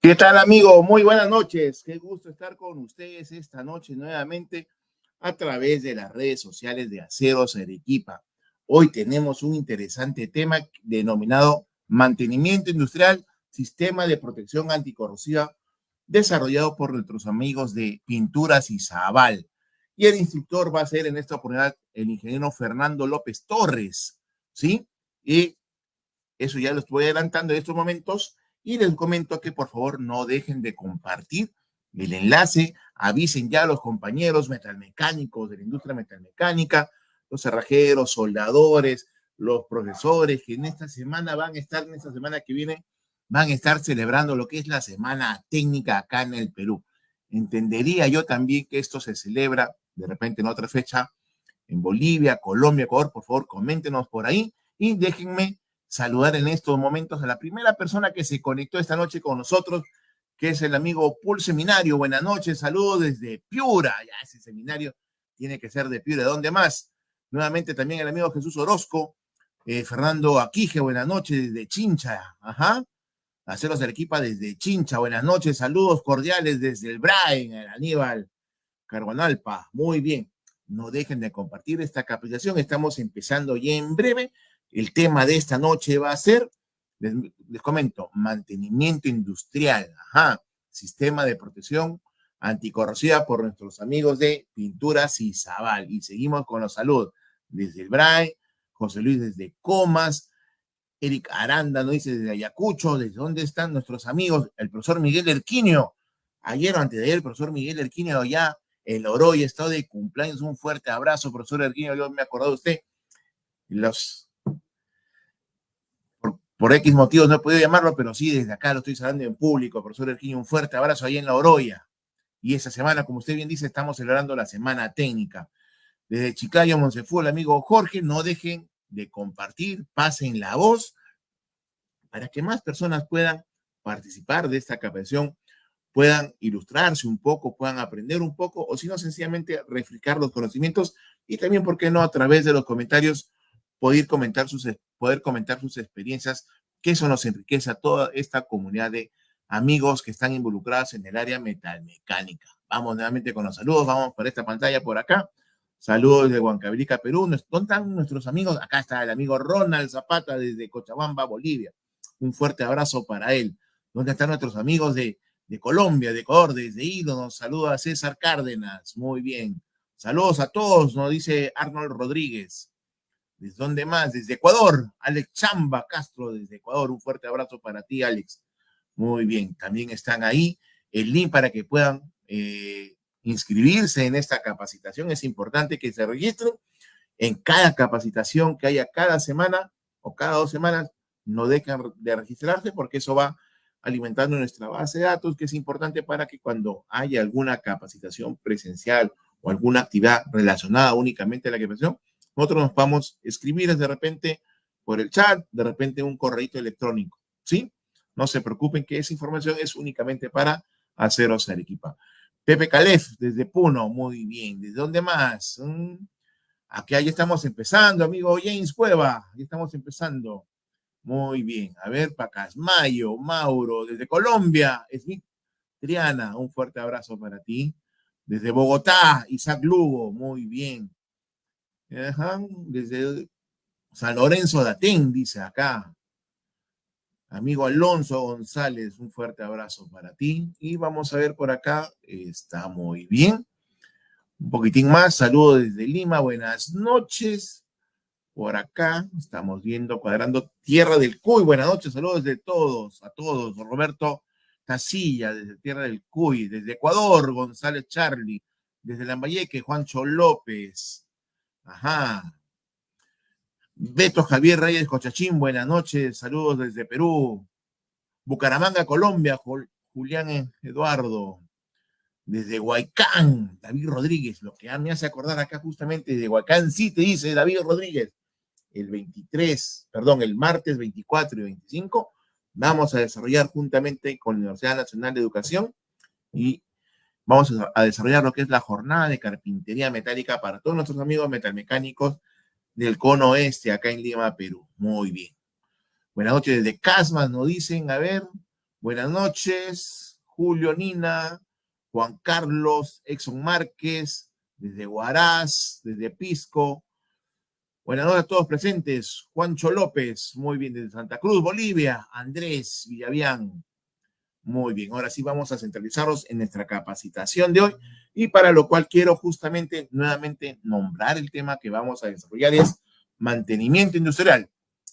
¿Qué tal, amigo? Muy buenas noches. Qué gusto estar con ustedes esta noche nuevamente a través de las redes sociales de Aceros Arequipa. Hoy tenemos un interesante tema denominado Mantenimiento Industrial, Sistema de Protección Anticorrosiva, desarrollado por nuestros amigos de Pinturas Izabal. Y el instructor va a ser en esta oportunidad el ingeniero Fernando López Torres, ¿sí? Y eso ya lo estoy adelantando en estos momentos y les comento que por favor no dejen de compartir el enlace, avisen ya a los compañeros metalmecánicos de la industria metalmecánica, los cerrajeros, soldadores, los profesores que en esta semana en esta semana que viene, van a estar celebrando lo que es la semana técnica acá en el Perú. Entendería yo también que esto se celebra de repente en otra fecha en Bolivia, Colombia, Ecuador. Por favor, coméntenos por ahí y déjenme saludar en estos momentos a la primera persona que se conectó esta noche con nosotros, que es el amigo Paul Seminario. Buenas noches, saludos desde Piura. Ya ese seminario tiene que ser de Piura. ¿De dónde más? Nuevamente también el amigo Jesús Orozco, Fernando Aquije, buenas noches desde Chincha. Ajá. Aceros Arequipa desde Chincha, buenas noches, saludos cordiales desde el Brain, el Aníbal Carguanalpa. Muy bien, no dejen de compartir esta capacitación, estamos empezando ya en breve. El tema de esta noche va a ser, les comento, mantenimiento industrial, ajá, sistema de protección anticorrosiva por nuestros amigos de Pinturas Izabal. Y seguimos con los saludos desde el Brain, José Luis desde Comas, Eric Aranda nos dice desde Ayacucho. ¿Desde dónde están nuestros amigos? El profesor Miguel Erquinio. Ayer o antes de ayer, el profesor Miguel Erquinio ya en Oroya, estado de cumpleaños. Un fuerte abrazo, profesor Erquinio. Yo me he acordado de usted. Por X motivos no he podido llamarlo, pero sí, desde acá lo estoy hablando en público. Profesor Erquinio, un fuerte abrazo ahí en la Oroya. Y esta semana, como usted bien dice, estamos celebrando la semana técnica. Desde Chiclayo, Monsefú, el amigo Jorge, no dejen de compartir, pasen la voz para que más personas puedan participar de esta capacitación, puedan ilustrarse un poco, puedan aprender un poco, o si no, sencillamente refrescar los conocimientos y también, ¿por qué no?, a través de los comentarios, poder comentar sus experiencias, que eso nos enriquece a toda esta comunidad de amigos que están involucrados en el área metalmecánica. Vamos nuevamente con los saludos, vamos por esta pantalla por acá. Saludos desde Huancavelica, Perú. ¿Dónde están nuestros amigos? Acá está el amigo Ronald Zapata desde Cochabamba, Bolivia. Un fuerte abrazo para él. ¿Dónde están nuestros amigos de Colombia, de Ecuador, desde Hilo? Nos saluda César Cárdenas. Muy bien. Saludos a todos, nos dice Arnold Rodríguez. ¿Desde dónde más? Desde Ecuador. Alex Chamba Castro, desde Ecuador. Un fuerte abrazo para ti, Alex. Muy bien. También están ahí el link para que puedan inscribirse en esta capacitación. Es importante que se registren en cada capacitación que haya cada semana o cada 2 semanas. No dejen de registrarse porque eso va alimentando nuestra base de datos, que es importante para que cuando haya alguna capacitación presencial o alguna actividad relacionada únicamente a la capacitación, nosotros nos podamos escribir de repente por el chat, de repente un correíto electrónico, ¿sí? No se preocupen que esa información es únicamente para Aceros Arequipa. Pepe Calef, desde Puno, muy bien. ¿Desde dónde más? Aquí ya estamos empezando, amigo James Cueva, ya estamos empezando. Muy bien. A ver, Pacasmayo, Mauro, desde Colombia, Smith Triana, un fuerte abrazo para ti. Desde Bogotá, Isaac Lugo, muy bien. Ajá. Desde San Lorenzo de Atén, dice acá. Amigo Alonso González, un fuerte abrazo para ti. Y vamos a ver por acá, está muy bien. Un poquitín más, saludos desde Lima, buenas noches. Por acá estamos viendo, cuadrando Tierra del Cuy. Buenas noches, saludos de todos, a todos. Roberto Casilla, desde Tierra del Cuy. Desde Ecuador, González Charlie. Desde Lambayeque, Juancho López. Ajá. Beto Javier Reyes Cochachín, buenas noches, saludos desde Perú. Bucaramanga, Colombia, Julián Eduardo. Desde Huaycán, David Rodríguez, lo que me hace acordar acá justamente de Huaycán City, dice David Rodríguez. El martes 24 y 25, vamos a desarrollar juntamente con la Universidad Nacional de Educación y vamos a desarrollar lo que es la jornada de carpintería metálica para todos nuestros amigos metalmecánicos del cono oeste, acá en Lima, Perú. Muy bien. Buenas noches desde Casmas, nos dicen, a ver, Buenas noches, Julio Nina, Juan Carlos, Exxon Márquez, desde Huaraz, desde Pisco. Buenas noches a todos presentes. Juancho López, muy bien, desde Santa Cruz, Bolivia. Andrés Villavián, muy bien. Ahora sí vamos a centralizarnos en nuestra capacitación de hoy y para lo cual quiero justamente nuevamente nombrar el tema que vamos a desarrollar es mantenimiento industrial,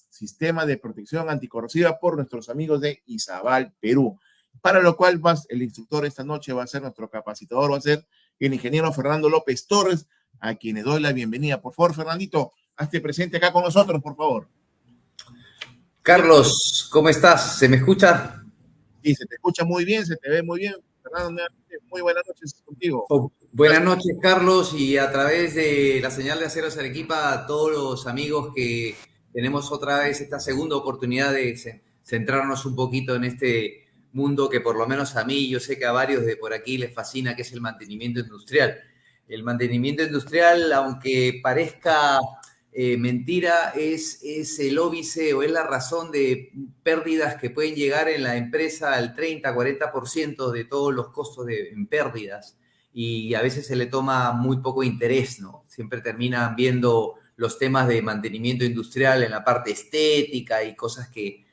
sistema de protección anticorrosiva por nuestros amigos de Izabal, Perú. Para lo cual el instructor esta noche va a ser nuestro capacitador, va a ser el ingeniero Fernando López Torres, a quien le doy la bienvenida. Por favor, Fernandito, hazte presente acá con nosotros, por favor. Carlos, ¿cómo estás? ¿Se me escucha? Sí, se te escucha muy bien, se te ve muy bien. Fernando, muy buenas noches contigo. Buenas noches, Carlos, y a través de la señal de Aceros Arequipa a todos los amigos que tenemos otra vez esta segunda oportunidad de centrarnos un poquito en este mundo que por lo menos a mí, yo sé que a varios de por aquí les fascina, que es el mantenimiento industrial. El mantenimiento industrial, aunque parezca mentira, es el óbice o es la razón de pérdidas que pueden llegar en la empresa al 30-40% de todos los costos en pérdidas, y a veces se le toma muy poco interés, ¿no? Siempre terminan viendo los temas de mantenimiento industrial en la parte estética y cosas que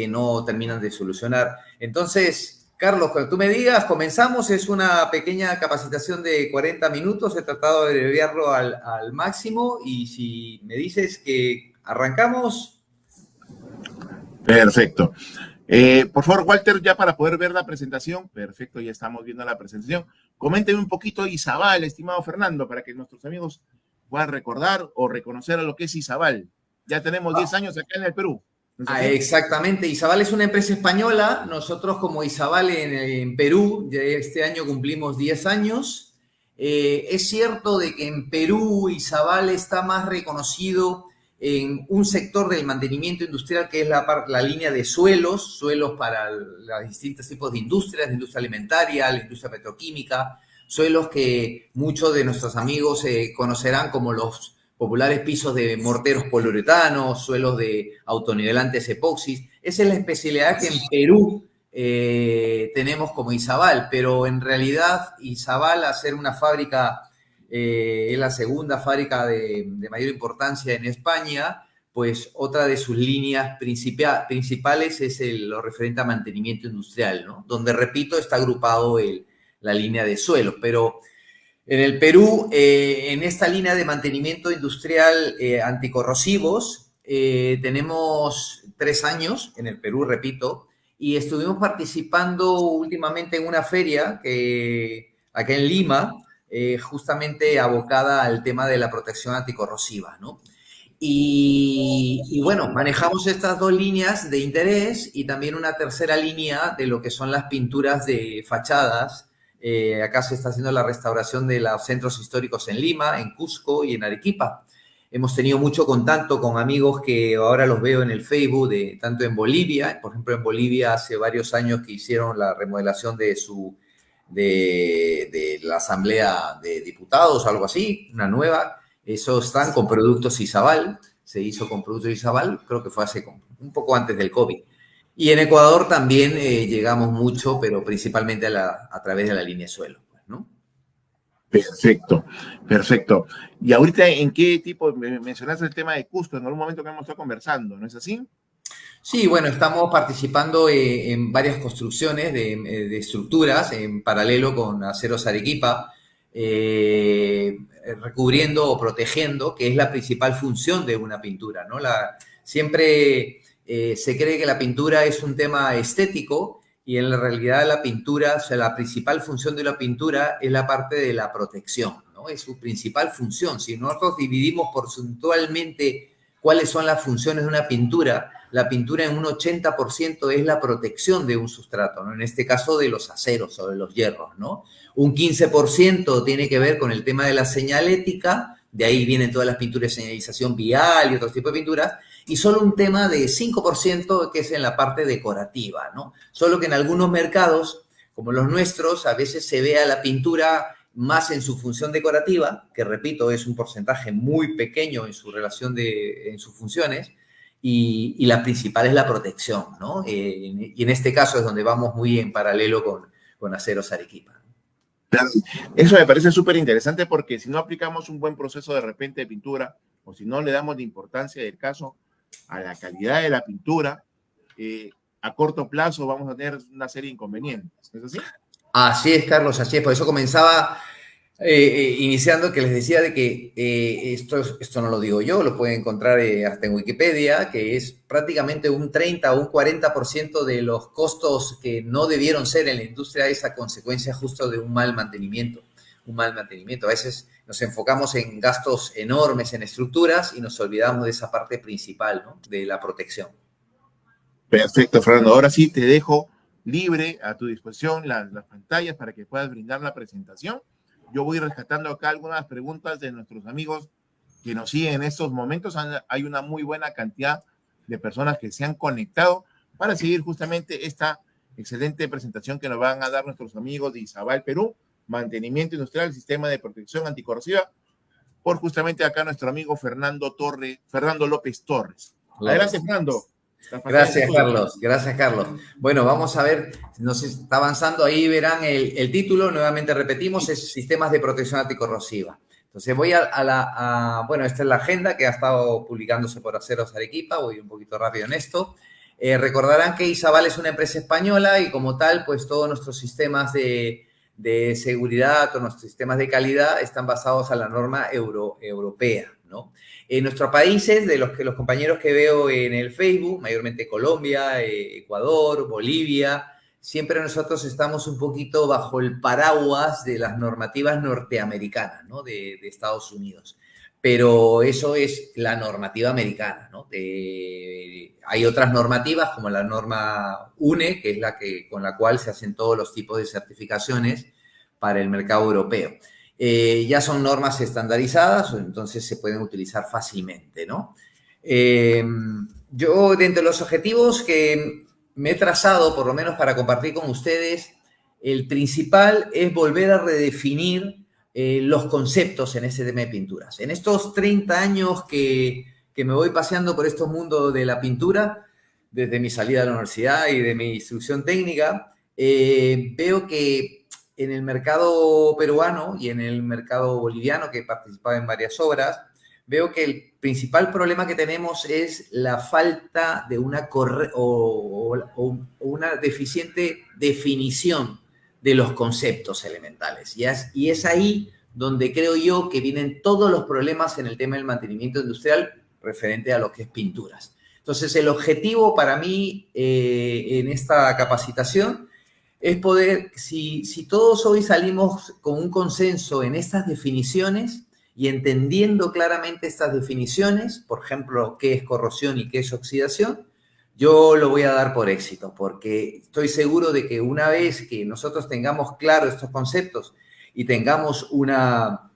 no terminan de solucionar. Entonces, Carlos, cuando tú me digas, comenzamos, es una pequeña capacitación de 40 minutos, he tratado de abreviarlo al máximo, y si me dices que arrancamos. Perfecto. Por favor, Walter, ya para poder ver la presentación, perfecto, ya estamos viendo la presentación. Coménteme un poquito Izabal, estimado Fernando, para que nuestros amigos puedan recordar o reconocer a lo que es Izabal. Ya tenemos 10 años acá en el Perú. Exactamente, Izabal es una empresa española. Nosotros como Izabal en Perú, ya este año cumplimos 10 años. Es cierto de que en Perú Izabal está más reconocido en un sector del mantenimiento industrial que es la línea de suelos para los distintos tipos de industrias, la industria alimentaria, la industria petroquímica, suelos que muchos de nuestros amigos conocerán como los populares pisos de morteros poliuretanos, suelos de autonivelantes epoxis. Esa es la especialidad que en Perú tenemos como Izabal, pero en realidad Izabal, al ser una fábrica, es la segunda fábrica de mayor importancia en España, pues otra de sus líneas principales es lo referente a mantenimiento industrial, ¿no? Donde, repito, está agrupado la línea de suelos, pero en el Perú, en esta línea de mantenimiento industrial anticorrosivos, tenemos 3 años en el Perú, repito, y estuvimos participando últimamente en una feria acá en Lima, justamente abocada al tema de la protección anticorrosiva, ¿no? Y bueno, manejamos estas 2 líneas de interés y también una tercera línea de lo que son las pinturas de fachadas. Acá se está haciendo la restauración de los centros históricos en Lima, en Cusco y en Arequipa. Hemos tenido mucho contacto con amigos que ahora los veo en el Facebook, tanto en Bolivia. Por ejemplo, en Bolivia hace varios años que hicieron la remodelación de la Asamblea de Diputados, algo así, una nueva. Eso están con productos Izabal. Se hizo con productos Izabal, creo que fue un poco antes del COVID. Y en Ecuador también llegamos mucho, pero principalmente a través de la línea de suelo, pues, ¿no? Perfecto, perfecto. Y ahorita, ¿en qué tipo? Mencionaste el tema de Cusco, en algún momento que hemos estado conversando, ¿no es así? Sí, bueno, estamos participando en varias construcciones de estructuras en paralelo con Aceros Arequipa, recubriendo o protegiendo, que es la principal función de una pintura, ¿no? Siempre se cree que la pintura es un tema estético, y en la realidad la pintura, o sea, la principal función de la pintura es la parte de la protección, ¿no? Es su principal función. Si nosotros dividimos porcentualmente cuáles son las funciones de una pintura, la pintura en un 80% es la protección de un sustrato, ¿no? En este caso de los aceros o de los hierros, ¿no? Un 15% tiene que ver con el tema de la señalética, de ahí vienen todas las pinturas de señalización vial y otros tipos de pinturas, y solo un tema de 5% que es en la parte decorativa, ¿no? Solo que en algunos mercados, como los nuestros, a veces se ve a la pintura más en su función decorativa, que repito, es un porcentaje muy pequeño en su relación en sus funciones, y la principal es la protección, ¿no? Y en este caso es donde vamos muy en paralelo con Aceros Arequipa. Eso me parece súper interesante porque si no aplicamos un buen proceso de repente de pintura o si no le damos la importancia del caso a la calidad de la pintura, a corto plazo vamos a tener una serie de inconvenientes. ¿Es así? Así es, Carlos, así es. Por eso comenzaba iniciando que les decía de que esto no lo digo yo, lo pueden encontrar hasta en Wikipedia, que es prácticamente un 30 o un 40% de los costos que no debieron ser en la industria es a consecuencia justo de un mal mantenimiento. Un mal mantenimiento. A veces nos enfocamos en gastos enormes en estructuras y nos olvidamos de esa parte principal, ¿no? De la protección. Perfecto, Fernando. Ahora sí te dejo libre a tu disposición las pantallas para que puedas brindar la presentación. Yo voy rescatando acá algunas preguntas de nuestros amigos que nos siguen en estos momentos. Hay una muy buena cantidad de personas que se han conectado para seguir justamente esta excelente presentación que nos van a dar nuestros amigos de Isabal Perú, Mantenimiento Industrial, Sistema de Protección Anticorrosiva, por justamente acá nuestro amigo Fernando López Torres. Adelante, Fernando. Gracias, Carlos. Gracias, Carlos. Bueno, vamos a ver, nos está avanzando. Ahí verán el título. Nuevamente repetimos, es Sistemas de Protección Anticorrosiva. Entonces voy bueno, esta es la agenda que ha estado publicándose por Aceros Arequipa. Voy un poquito rápido en esto. Recordarán que Isabal es una empresa española y como tal, pues todos nuestros sistemas de seguridad, todos nuestros sistemas de calidad están basados a la norma europea, ¿no? En nuestros países, de los compañeros que veo en el Facebook, mayormente Colombia, Ecuador, Bolivia, siempre nosotros estamos un poquito bajo el paraguas de las normativas norteamericanas, ¿no? De Estados Unidos. Pero eso es la normativa americana, ¿no? Hay otras normativas como la norma UNE, que es con la cual se hacen todos los tipos de certificaciones para el mercado europeo. Ya son normas estandarizadas, entonces se pueden utilizar fácilmente, ¿no? Yo, dentro de los objetivos que me he trazado, por lo menos para compartir con ustedes, el principal es volver a redefinir los conceptos en este tema de pinturas. En estos 30 años que me voy paseando por estos mundos de la pintura, desde mi salida de la universidad y de mi instrucción técnica, veo que en el mercado peruano y en el mercado boliviano, que he participado en varias obras, veo que el principal problema que tenemos es la falta de una deficiente definición de los conceptos elementales. Y es ahí donde creo yo que vienen todos los problemas en el tema del mantenimiento industrial referente a lo que es pinturas. Entonces, el objetivo para mí en esta capacitación es poder, si todos hoy salimos con un consenso en estas definiciones y entendiendo claramente estas definiciones, por ejemplo, qué es corrosión y qué es oxidación, yo lo voy a dar por éxito, porque estoy seguro de que una vez que nosotros tengamos claros estos conceptos y tengamos una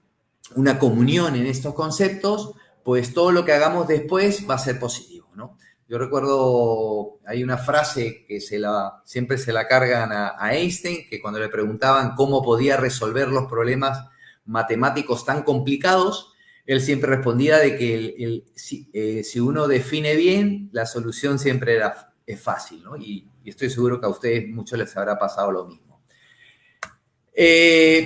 comunión en estos conceptos, pues todo lo que hagamos después va a ser positivo, ¿no? Yo recuerdo, hay una frase que siempre se la cargan a Einstein, que cuando le preguntaban cómo podía resolver los problemas matemáticos tan complicados, él siempre respondía de que si uno define bien, la solución siempre es fácil, ¿no? Y estoy seguro que a ustedes muchos les habrá pasado lo mismo.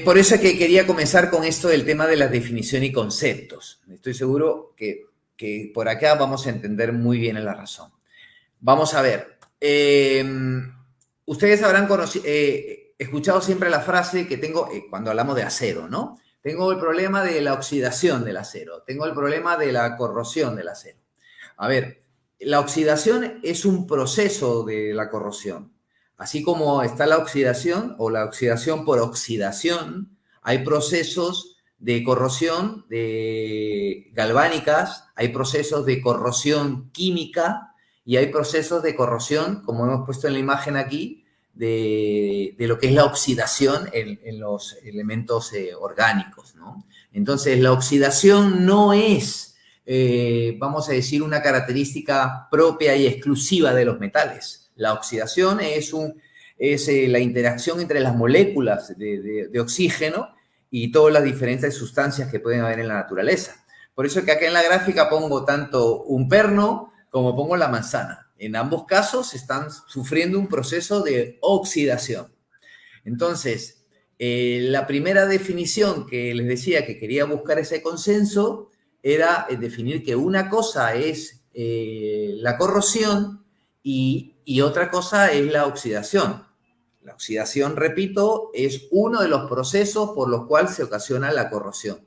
Por eso es que quería comenzar con esto del tema de la definición y conceptos. Estoy seguro que por acá vamos a entender muy bien la razón. Vamos a ver. Ustedes habrán escuchado siempre la frase que tengo cuando hablamos de acero, ¿no? Tengo el problema de la oxidación del acero. Tengo el problema de la corrosión del acero. A ver, la oxidación es un proceso de la corrosión. Así como está la oxidación o la oxidación por oxidación, hay procesos de corrosión galvánicas, hay procesos de corrosión química y hay procesos de corrosión, como hemos puesto en la imagen aquí, de lo que es la oxidación en los elementos orgánicos, ¿no? Entonces, la oxidación no es, vamos a decir, una característica propia y exclusiva de los metales. La oxidación es la interacción entre las moléculas de oxígeno y todas las diferentes sustancias que pueden haber en la naturaleza. Por eso que acá en la gráfica pongo tanto un perno como pongo la manzana. En ambos casos están sufriendo un proceso de oxidación. Entonces, la primera definición que les decía que quería buscar ese consenso era definir que una cosa es la corrosión y otra cosa es la oxidación. La oxidación, repito, es uno de los procesos por los cuales se ocasiona la corrosión.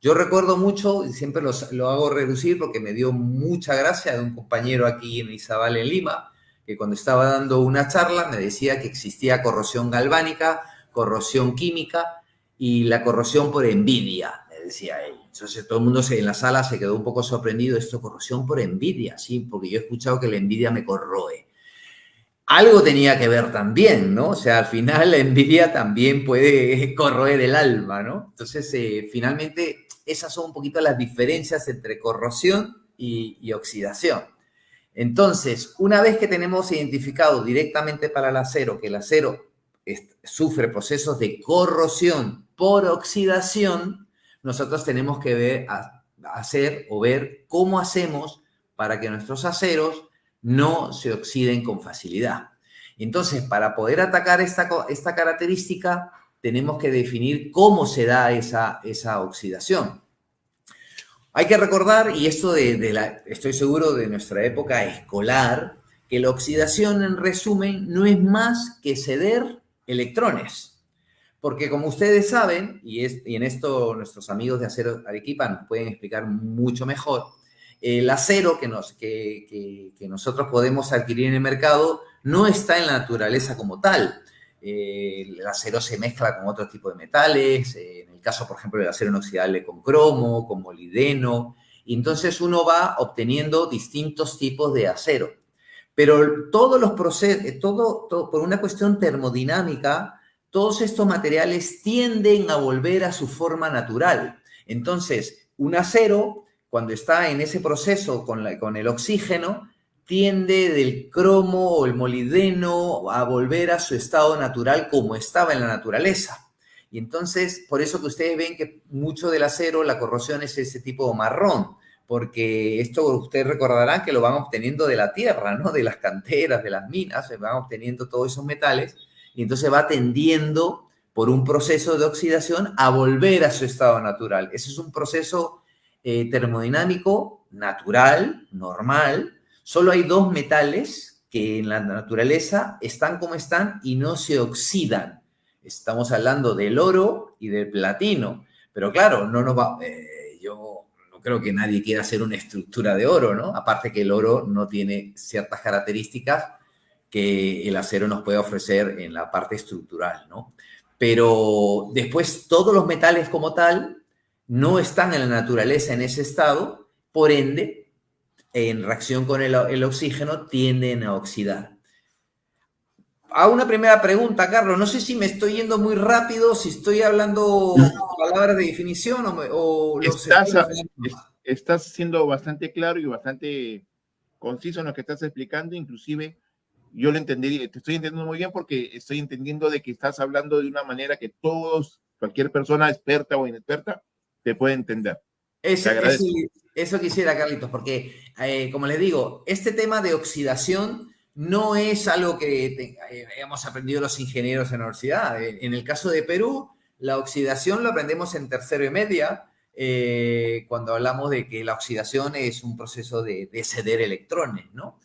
Yo recuerdo mucho, y siempre lo hago reducir porque me dio mucha gracia de un compañero aquí en Izabal, en Lima, que cuando estaba dando una charla me decía que existía corrosión galvánica, corrosión química y la corrosión por envidia, me decía él. Entonces todo el mundo en la sala se quedó un poco sorprendido. Esto, corrosión por envidia, sí, porque yo he escuchado que la envidia me corroe. Algo tenía que ver también, ¿no? O sea, al final la envidia también puede corroer el alma, ¿no? Entonces, finalmente, esas son un poquito las diferencias entre corrosión y oxidación. Entonces, una vez que tenemos identificado directamente para el acero que el acero sufre procesos de corrosión por oxidación, nosotros tenemos que ver cómo hacemos para que nuestros aceros no se oxiden con facilidad. Entonces, para poder atacar esta característica, tenemos que definir cómo se da esa oxidación. Hay que recordar, y esto estoy seguro de nuestra época escolar, que la oxidación, en resumen, no es más que ceder electrones. Porque como ustedes saben, y en esto nuestros amigos de Acero Arequipa nos pueden explicar mucho mejor, el acero que nosotros podemos adquirir en el mercado no está en la naturaleza como tal. El acero se mezcla con otro tipo de metales, en el caso, por ejemplo, del acero inoxidable con cromo, con molibdeno, y entonces uno va obteniendo distintos tipos de acero. Pero todos los procesos, por una cuestión termodinámica, todos estos materiales tienden a volver a su forma natural. Entonces, un acero, cuando está en ese proceso con el oxígeno, tiende del cromo o el molibdeno a volver a su estado natural como estaba en la naturaleza. Y entonces, por eso que ustedes ven que mucho del acero, la corrosión es ese tipo marrón, porque esto ustedes recordarán que lo van obteniendo de la tierra, ¿no? De las canteras, de las minas, se van obteniendo todos esos metales, y entonces va tendiendo por un proceso de oxidación a volver a su estado natural. Ese es un proceso termodinámico natural, normal. Solo hay dos metales que en la naturaleza están como están y no se oxidan. Estamos hablando del oro y del platino. Pero claro, yo no creo que nadie quiera hacer una estructura de oro, ¿no? Aparte que el oro no tiene ciertas características que el acero nos puede ofrecer en la parte estructural, ¿no? Pero después todos los metales como tal no están en la naturaleza en ese estado, por ende, en reacción con el oxígeno, tienden a oxidar. Hago una primera pregunta, Carlos. No sé si me estoy yendo muy rápido, si estoy hablando palabras de definición o los estás siendo bastante claro y bastante conciso en lo que estás explicando. Inclusive, yo lo entendí, te estoy entendiendo muy bien porque estoy entendiendo de que estás hablando de una manera que cualquier persona experta o inexperta, te puede entender. Eso quisiera, Carlitos, porque, como les digo, este tema de oxidación no es algo que hemos aprendido los ingenieros en la universidad. En el caso de Perú, la oxidación lo aprendemos en tercero y media, cuando hablamos de que la oxidación es un proceso de ceder electrones, ¿no?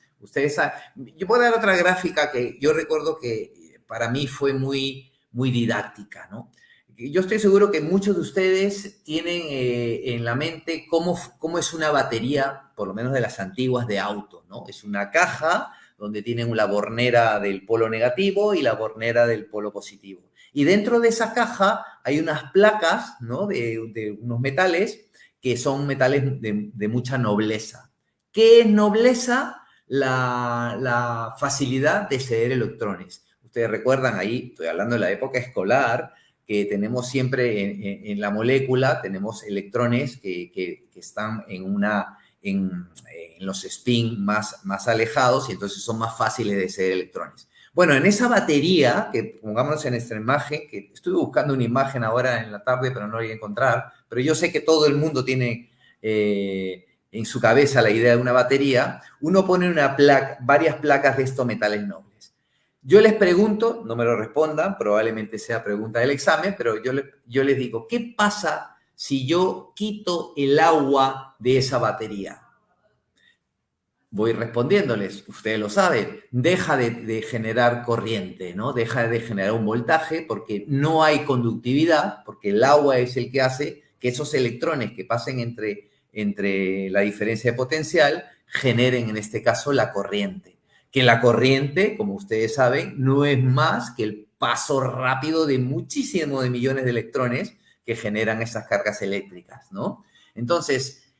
Yo puedo dar otra gráfica que yo recuerdo que para mí fue muy, muy didáctica, ¿no? Yo estoy seguro que muchos de ustedes tienen en la mente cómo es una batería, por lo menos de las antiguas, de auto, ¿no? Es una caja donde tienen la bornera del polo negativo y la bornera del polo positivo. Y dentro de esa caja hay unas placas, ¿no? de unos metales que son metales de mucha nobleza. ¿Qué es nobleza? La facilidad de ceder electrones. Ustedes recuerdan ahí, estoy hablando de la época escolar, que tenemos siempre en la molécula, tenemos electrones que están en los spin más alejados y entonces son más fáciles de ceder electrones. Bueno, en esa batería, que pongámonos en esta imagen, que estuve buscando una imagen ahora en la tarde, pero no la voy a encontrar, pero yo sé que todo el mundo tiene en su cabeza la idea de una batería, uno pone varias placas de estos metales nobles. Yo les pregunto, no me lo respondan, probablemente sea pregunta del examen, pero yo les digo, ¿qué pasa si yo quito el agua de esa batería? Voy respondiéndoles, ustedes lo saben, deja de generar corriente, ¿no? Deja de generar un voltaje porque no hay conductividad, porque el agua es el que hace que esos electrones que pasen entre la diferencia de potencial generen, en este caso, la corriente. Que la corriente, como ustedes saben, no es más que el paso rápido de muchísimos de millones de electrones que generan esas cargas eléctricas, ¿no? Entonces,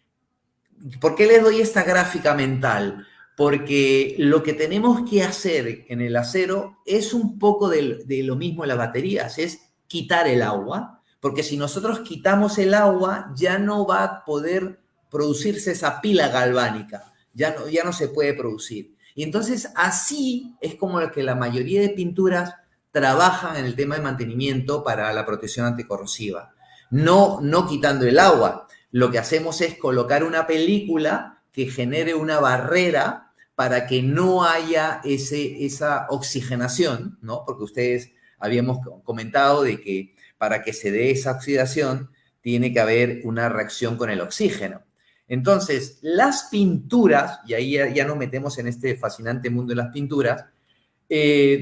¿por qué les doy esta gráfica mental? Porque lo que tenemos que hacer en el acero es un poco de lo mismo en las baterías, es quitar el agua, porque si nosotros quitamos el agua ya no va a poder producirse esa pila galvánica, ya no se puede producir. Y entonces así es como que la mayoría de pinturas trabajan en el tema de mantenimiento para la protección anticorrosiva, no quitando el agua. Lo que hacemos es colocar una película que genere una barrera para que no haya esa oxigenación, ¿no? Porque ustedes habíamos comentado de que para que se dé esa oxidación tiene que haber una reacción con el oxígeno. Entonces, las pinturas, y ahí ya nos metemos en este fascinante mundo de las pinturas,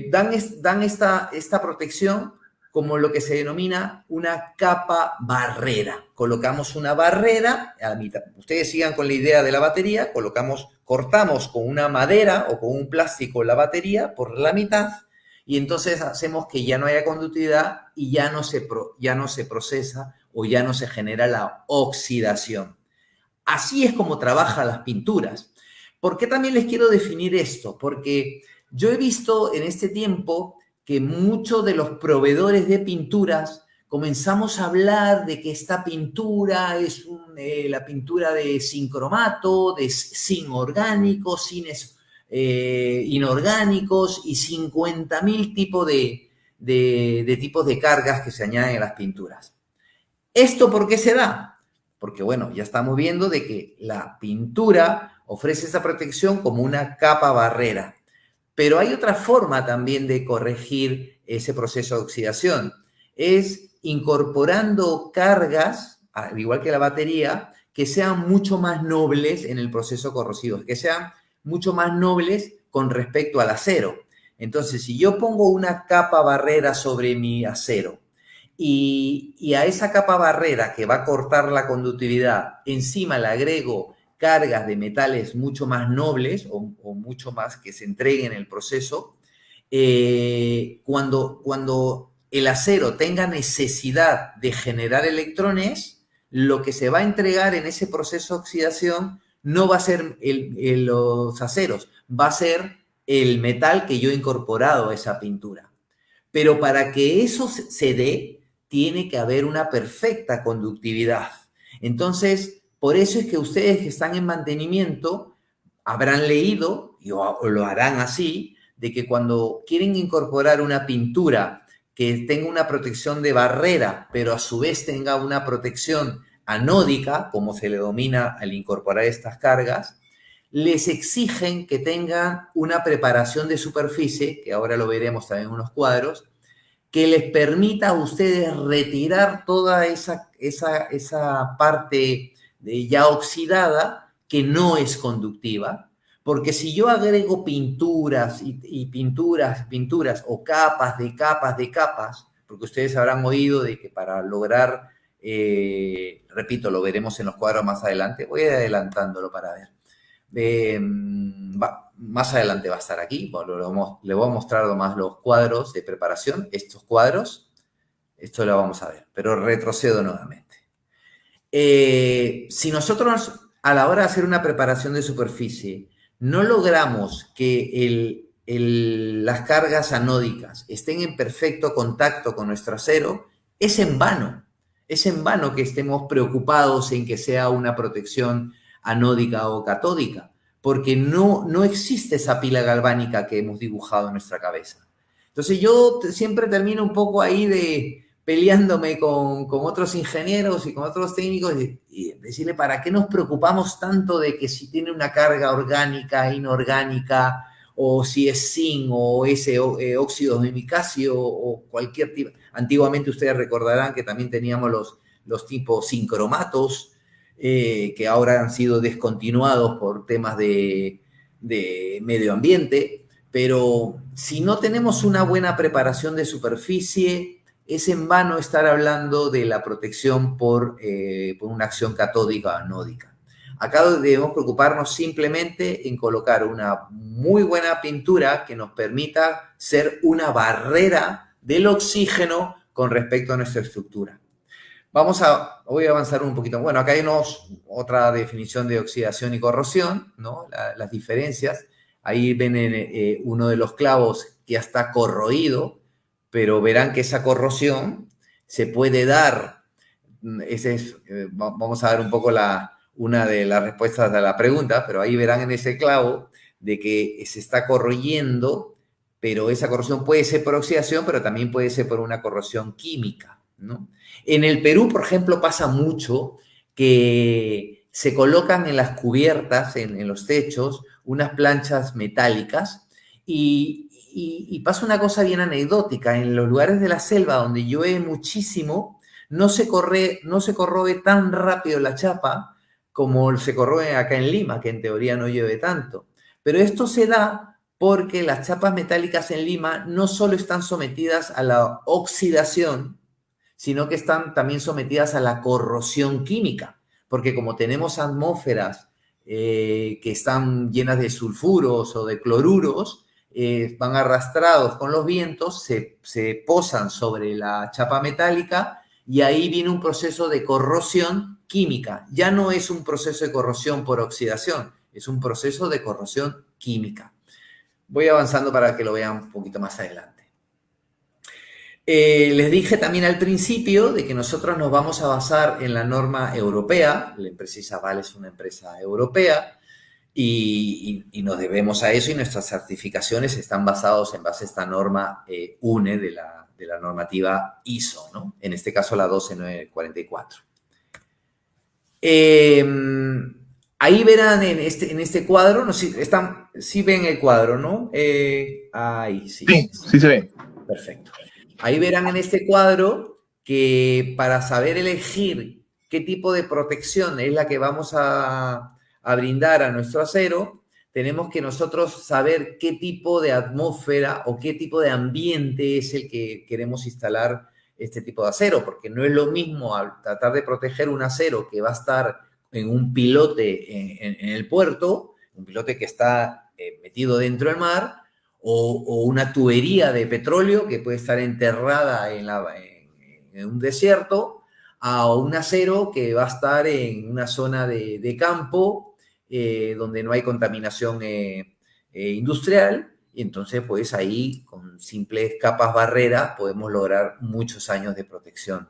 dan esta protección como lo que se denomina una capa barrera. Colocamos una barrera a la mitad. Ustedes sigan con la idea de la batería, cortamos con una madera o con un plástico la batería por la mitad y entonces hacemos que ya no haya conductividad y ya no se procesa o ya no se genera la oxidación. Así es como trabajan las pinturas. ¿Por qué también les quiero definir esto? Porque yo he visto en este tiempo que muchos de los proveedores de pinturas comenzamos a hablar de que esta pintura es la pintura de sincromato, de zinc orgánico, zines inorgánicos y 50.000 tipos de tipos de cargas que se añaden a las pinturas. ¿Esto por qué se da? Porque, bueno, ya estamos viendo de que la pintura ofrece esa protección como una capa barrera. Pero hay otra forma también de corregir ese proceso de oxidación. Es incorporando cargas, al igual que la batería, que sean mucho más nobles en el proceso corrosivo, que sean mucho más nobles con respecto al acero. Entonces, si yo pongo una capa barrera sobre mi acero y a esa capa barrera que va a cortar la conductividad, encima le agrego cargas de metales mucho más nobles o mucho más que se entreguen en el proceso, cuando el acero tenga necesidad de generar electrones, lo que se va a entregar en ese proceso de oxidación no va a ser los aceros, va a ser el metal que yo he incorporado a esa pintura. Pero para que eso se dé, tiene que haber una perfecta conductividad. Entonces, por eso es que ustedes que están en mantenimiento habrán leído, o lo harán así, de que cuando quieren incorporar una pintura que tenga una protección de barrera, pero a su vez tenga una protección anódica, como se le denomina al incorporar estas cargas, les exigen que tengan una preparación de superficie, que ahora lo veremos también en unos cuadros, que les permita a ustedes retirar toda esa parte ya oxidada que no es conductiva, porque si yo agrego pinturas y pinturas o capas de capas, porque ustedes habrán oído de que para lograr, repito, lo veremos en los cuadros más adelante, voy adelantándolo para ver. Más adelante va a estar aquí, bueno, le voy a mostrar más los cuadros de preparación, estos cuadros, esto lo vamos a ver, pero retrocedo nuevamente. Si nosotros a la hora de hacer una preparación de superficie no logramos que las cargas anódicas estén en perfecto contacto con nuestro acero, es en vano que estemos preocupados en que sea una protección anódica o catódica, porque no existe esa pila galvánica que hemos dibujado en nuestra cabeza. Entonces yo siempre termino un poco ahí peleándome con otros ingenieros y con otros técnicos y decirle, ¿para qué nos preocupamos tanto de que si tiene una carga orgánica, inorgánica, o si es zinc o es óxido de micacio o cualquier tipo? Antiguamente ustedes recordarán que también teníamos los tipos sincromatos, que ahora han sido descontinuados por temas de medio ambiente, pero si no tenemos una buena preparación de superficie, es en vano estar hablando de la protección por una acción catódica o anódica. Acá debemos preocuparnos simplemente en colocar una muy buena pintura que nos permita ser una barrera del oxígeno con respecto a nuestra estructura. Voy a avanzar un poquito. Bueno, acá hay otra definición de oxidación y corrosión, ¿no? Las diferencias. Ahí ven uno de los clavos que ya está corroído, pero verán que esa corrosión se puede dar. Vamos a ver un poco una de las respuestas a la pregunta, pero ahí verán en ese clavo de que se está corroyendo, pero esa corrosión puede ser por oxidación, pero también puede ser por una corrosión química, ¿no? En el Perú, por ejemplo, pasa mucho que se colocan en las cubiertas, en los techos, unas planchas metálicas y pasa una cosa bien anecdótica. En los lugares de la selva donde llueve muchísimo, no se corroe tan rápido la chapa como se corroe acá en Lima, que en teoría no llueve tanto. Pero esto se da porque las chapas metálicas en Lima no solo están sometidas a la oxidación, sino que están también sometidas a la corrosión química, porque como tenemos atmósferas que están llenas de sulfuros o de cloruros, van arrastrados con los vientos, se posan sobre la chapa metálica y ahí viene un proceso de corrosión química. Ya no es un proceso de corrosión por oxidación, es un proceso de corrosión química. Voy avanzando para que lo vean un poquito más adelante. Les dije también al principio de que nosotros nos vamos a basar en la norma europea. La empresa Isabal es una empresa europea y nos debemos a eso, y nuestras certificaciones están basadas en base a esta norma UNE de la normativa ISO, ¿no? En este caso la 12944. Ahí verán en este cuadro, no sé, sí ven el cuadro, ¿no? Ahí sí. Sí se ve. Perfecto. Ahí verán en este cuadro que para saber elegir qué tipo de protección es la que vamos a brindar a nuestro acero, tenemos que nosotros saber qué tipo de atmósfera o qué tipo de ambiente es el que queremos instalar este tipo de acero, porque no es lo mismo al tratar de proteger un acero que va a estar en un pilote en el puerto, un pilote que está metido dentro del mar, o una tubería de petróleo que puede estar enterrada en un desierto, a un acero que va a estar en una zona de campo donde no hay contaminación industrial, y entonces pues ahí con simples capas barreras podemos lograr muchos años de protección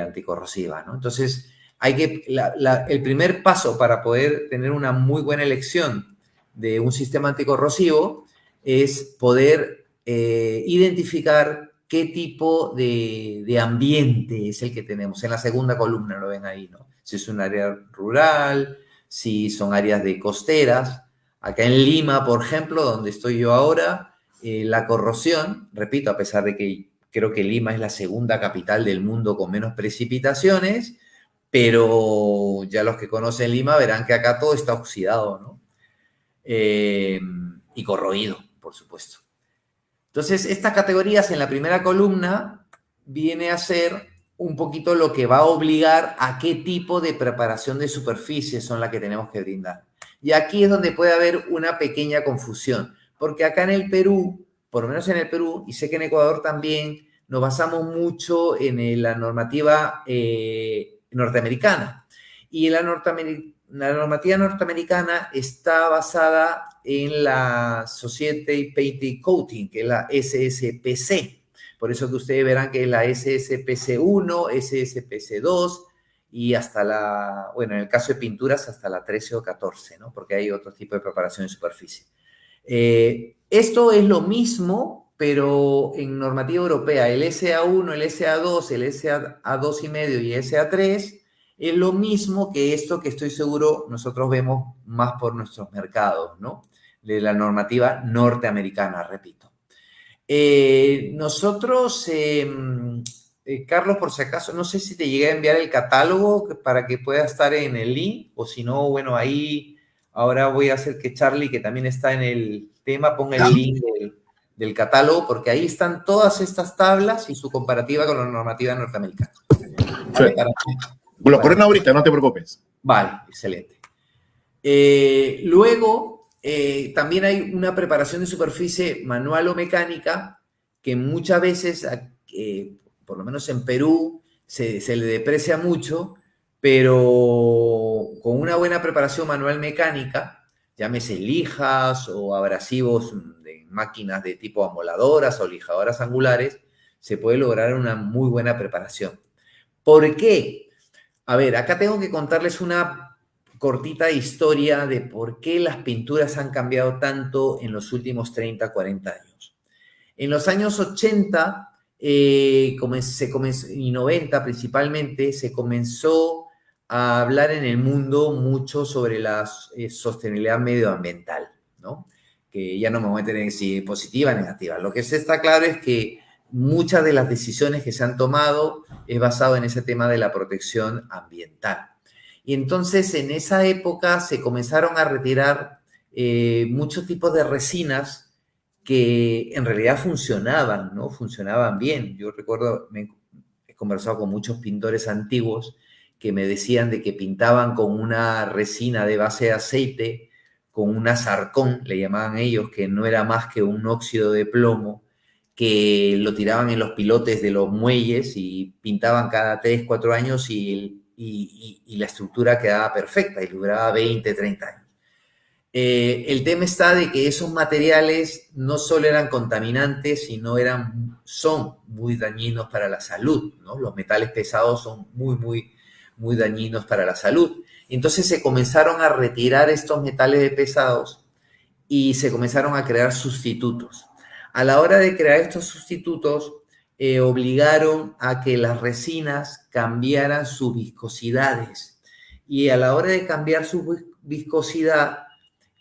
anticorrosiva, ¿no? Entonces el primer paso para poder tener una muy buena elección de un sistema anticorrosivo es poder identificar qué tipo de ambiente es el que tenemos. En la segunda columna lo ven ahí, ¿no? Si es un área rural, si son áreas de costeras. Acá en Lima, por ejemplo, donde estoy yo ahora, la corrosión, repito, a pesar de que creo que Lima es la segunda capital del mundo con menos precipitaciones, pero ya los que conocen Lima verán que acá todo está oxidado, ¿no? Y corroído, por supuesto. Entonces, estas categorías en la primera columna viene a ser un poquito lo que va a obligar a qué tipo de preparación de superficie son las que tenemos que brindar. Y aquí es donde puede haber una pequeña confusión, porque acá en el Perú, por lo menos en el Perú, y sé que en Ecuador también, nos basamos mucho en la normativa norteamericana. Y la normativa norteamericana está basada en la Society Painting Coating, que es la SSPC. Por eso que ustedes verán que es la SSPC1, SSPC2 y hasta bueno, en el caso de pinturas, hasta la 13 o 14, ¿no? Porque hay otro tipo de preparación de superficie. Esto es lo mismo pero en normativa europea, el SA1, el SA2, el SA2,5 y el SA3 es lo mismo que esto que estoy seguro nosotros vemos más por nuestros mercados, ¿no? De la normativa norteamericana, repito. Nosotros, Carlos, por si acaso, no sé si te llegué a enviar el catálogo para que pueda estar en el link, o si no, bueno, ahí ahora voy a hacer que Charlie, que también está en el tema, ponga el link del catálogo, porque ahí están todas estas tablas y su comparativa con la normativa norteamericana. ¿Vale? Lo corren ahorita, no te preocupes. Vale, excelente. Luego, también hay una preparación de superficie manual o mecánica que muchas veces, por lo menos en Perú, se le deprecia mucho, pero con una buena preparación manual mecánica, llámese lijas o abrasivos de máquinas de tipo amoladoras o lijadoras angulares, se puede lograr una muy buena preparación. ¿Por qué? A ver, acá tengo que contarles una cortita historia de por qué las pinturas han cambiado tanto en los últimos 30, 40 años. En los años 80 y 90 principalmente, se comenzó a hablar en el mundo mucho sobre la sostenibilidad medioambiental, ¿no? Que ya no me voy a meter en si positiva o negativa. Lo que sí está claro es que muchas de las decisiones que se han tomado es basado en ese tema de la protección ambiental. Y entonces en esa época se comenzaron a retirar muchos tipos de resinas que en realidad funcionaban, ¿no? Funcionaban bien. Yo recuerdo, he conversado con muchos pintores antiguos que me decían de que pintaban con una resina de base de aceite, con un azarcón, le llamaban ellos, que no era más que un óxido de plomo, que lo tiraban en los pilotes de los muelles y pintaban cada 3, 4 años y la estructura quedaba perfecta y duraba 20, 30 años. El tema está de que esos materiales no solo eran contaminantes, sino son muy dañinos para la salud, ¿no? Los metales pesados son muy dañinos para la salud. Entonces se comenzaron a retirar estos metales pesados y se comenzaron a crear sustitutos. A la hora de crear estos sustitutos, obligaron a que las resinas cambiaran sus viscosidades. Y a la hora de cambiar su viscosidad,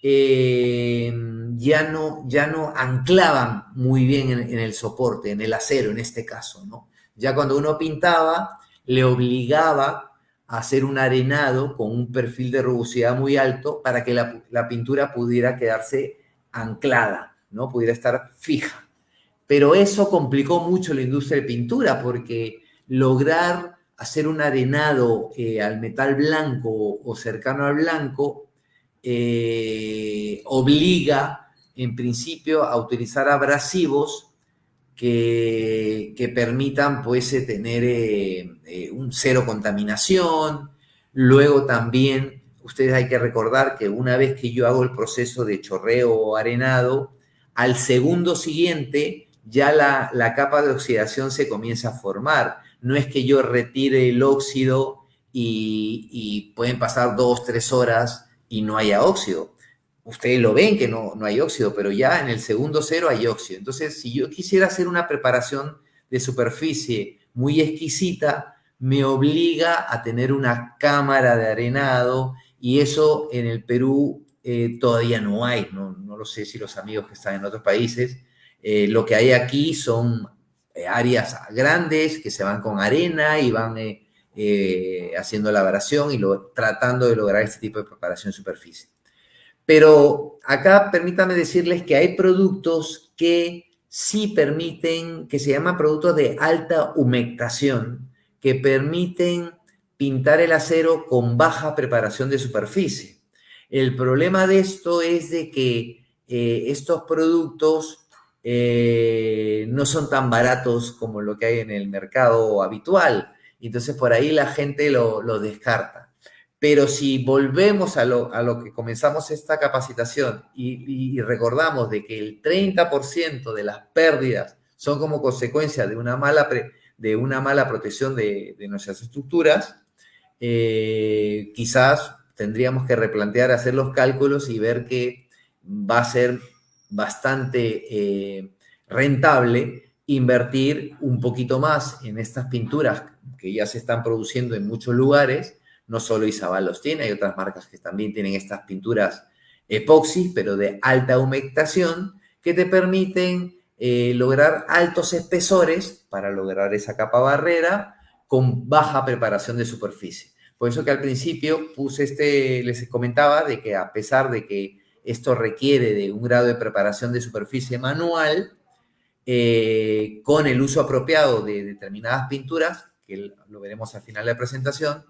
ya no anclaban muy bien en el soporte, en el acero en este caso, ¿no? Ya cuando uno pintaba, le obligaba a hacer un arenado con un perfil de rugosidad muy alto para que la pintura pudiera quedarse anclada, ¿no? Pudiera estar fija. Pero eso complicó mucho la industria de pintura porque lograr hacer un arenado al metal blanco o cercano al blanco obliga en principio a utilizar abrasivos que permitan pues tener un cero contaminación. Luego también ustedes hay que recordar que una vez que yo hago el proceso de chorreo o arenado, al segundo siguiente ya la capa de oxidación se comienza a formar. No es que yo retire el óxido y pueden pasar 2, 3 horas y no haya óxido. Ustedes lo ven que no hay óxido, pero ya en el segundo cero hay óxido. Entonces, si yo quisiera hacer una preparación de superficie muy exquisita, me obliga a tener una cámara de arenado y eso en el Perú todavía no hay. No lo sé si los amigos que están en otros países. Lo que hay aquí son áreas grandes que se van con arena y van haciendo lavación y tratando de lograr este tipo de preparación de superficie. Pero acá permítanme decirles que hay productos que sí permiten, que se llaman productos de alta humectación, que permiten pintar el acero con baja preparación de superficie. El problema de esto es de que estos productos no son tan baratos como lo que hay en el mercado habitual. Entonces, por ahí la gente lo descarta. Pero si volvemos a lo que comenzamos esta capacitación y recordamos de que el 30% de las pérdidas son como consecuencia de una mala protección de nuestras estructuras, quizás tendríamos que replantear, hacer los cálculos y ver que va a ser bastante rentable invertir un poquito más en estas pinturas que ya se están produciendo en muchos lugares. No solo Isabal los tiene, hay otras marcas que también tienen estas pinturas epoxi, pero de alta humectación, que te permiten lograr altos espesores para lograr esa capa barrera con baja preparación de superficie. Por eso que al principio les comentaba de que a pesar de que esto requiere de un grado de preparación de superficie manual, con el uso apropiado de determinadas pinturas, que lo veremos al final de la presentación,